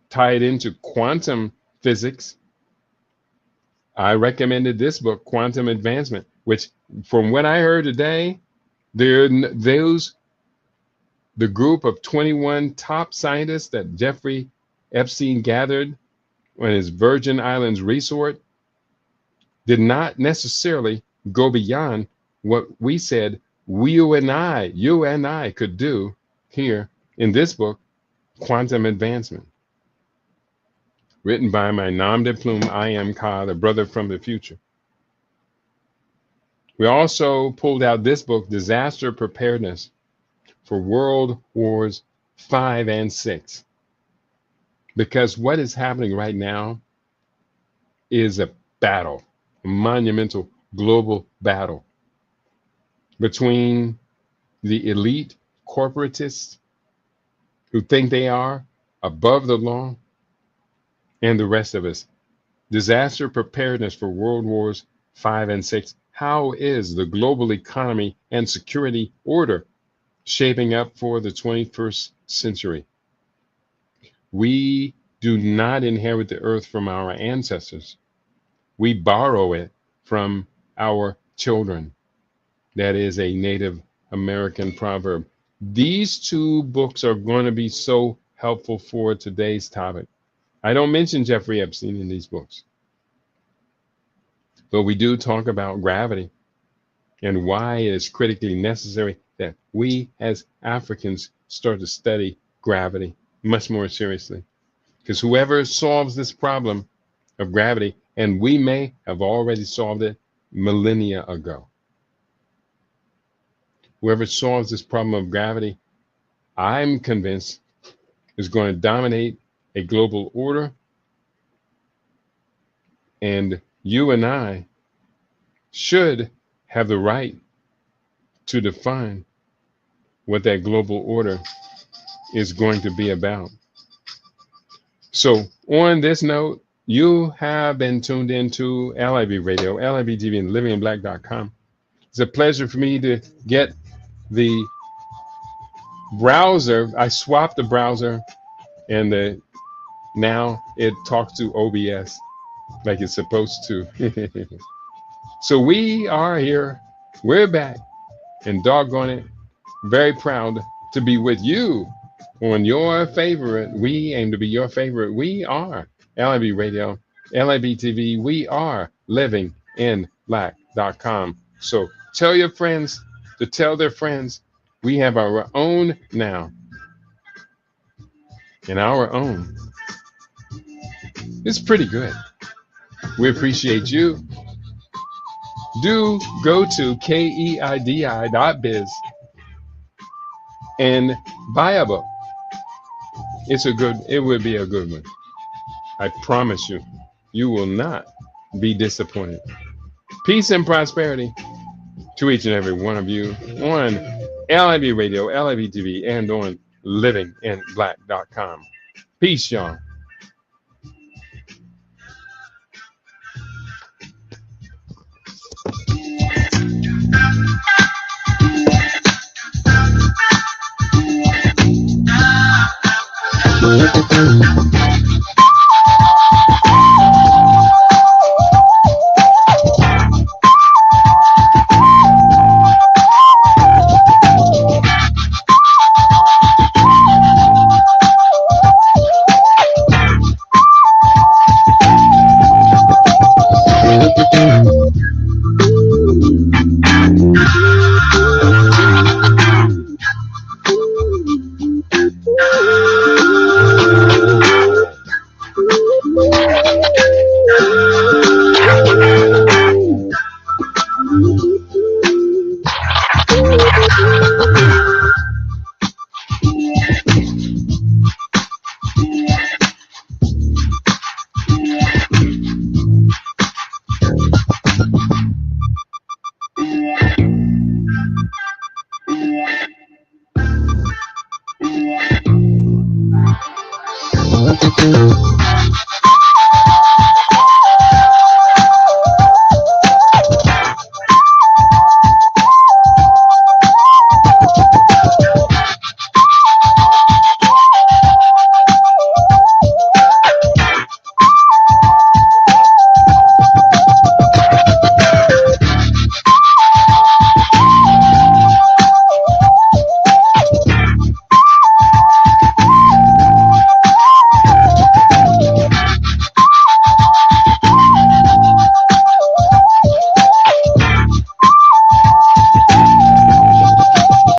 tied into quantum physics. I recommended this book, Quantum Advancement, which, from what I heard today, the group of 21 top scientists that Jeffrey Epstein gathered on his Virgin Islands resort did not necessarily go beyond what we said you and I could do here in this book, Quantum Advancement, written by my nom de plume, I am Ka, the brother from the future. We also pulled out this book, Disaster Preparedness for World Wars 5 and 6. Because what is happening right now is a battle, a monumental global battle between the elite corporatists who think they are above the law and the rest of us. Disaster preparedness for World Wars 5 and 6. How is the global economy and security order shaping up for the 21st century? We do not inherit the earth from our ancestors. We borrow it from our children. That is a Native American proverb. These 2 books are going to be so helpful for today's topic. I don't mention Jeffrey Epstein in these books, but we do talk about gravity and why it is critically necessary that we as Africans start to study gravity much more seriously. Because whoever solves this problem of gravity, and we may have already solved it millennia ago, whoever solves this problem of gravity, I'm convinced is going to dominate a global order. And you and I should have the right to define what that global order is going to be about. So on this note, you have been tuned into LIB Radio, LIB TV, and livinginblack.com. It's a pleasure for me to get the browser. I swapped the browser, and now it talks to OBS like it's supposed to. So we are here. We're back, and doggone it, very proud to be with you on your favorite. We aim to be your favorite. We are LIB Radio, LIB TV. We are livinginblack.com. So tell your friends to tell their friends. We have our own now. And our own is pretty good. We appreciate you. Do go to keidi.biz and buy a book. It would be a good one. I promise you, you will not be disappointed. Peace and prosperity to each and every one of you on LIV Radio, LIV TV, and on livinginblack.com. Peace, y'all.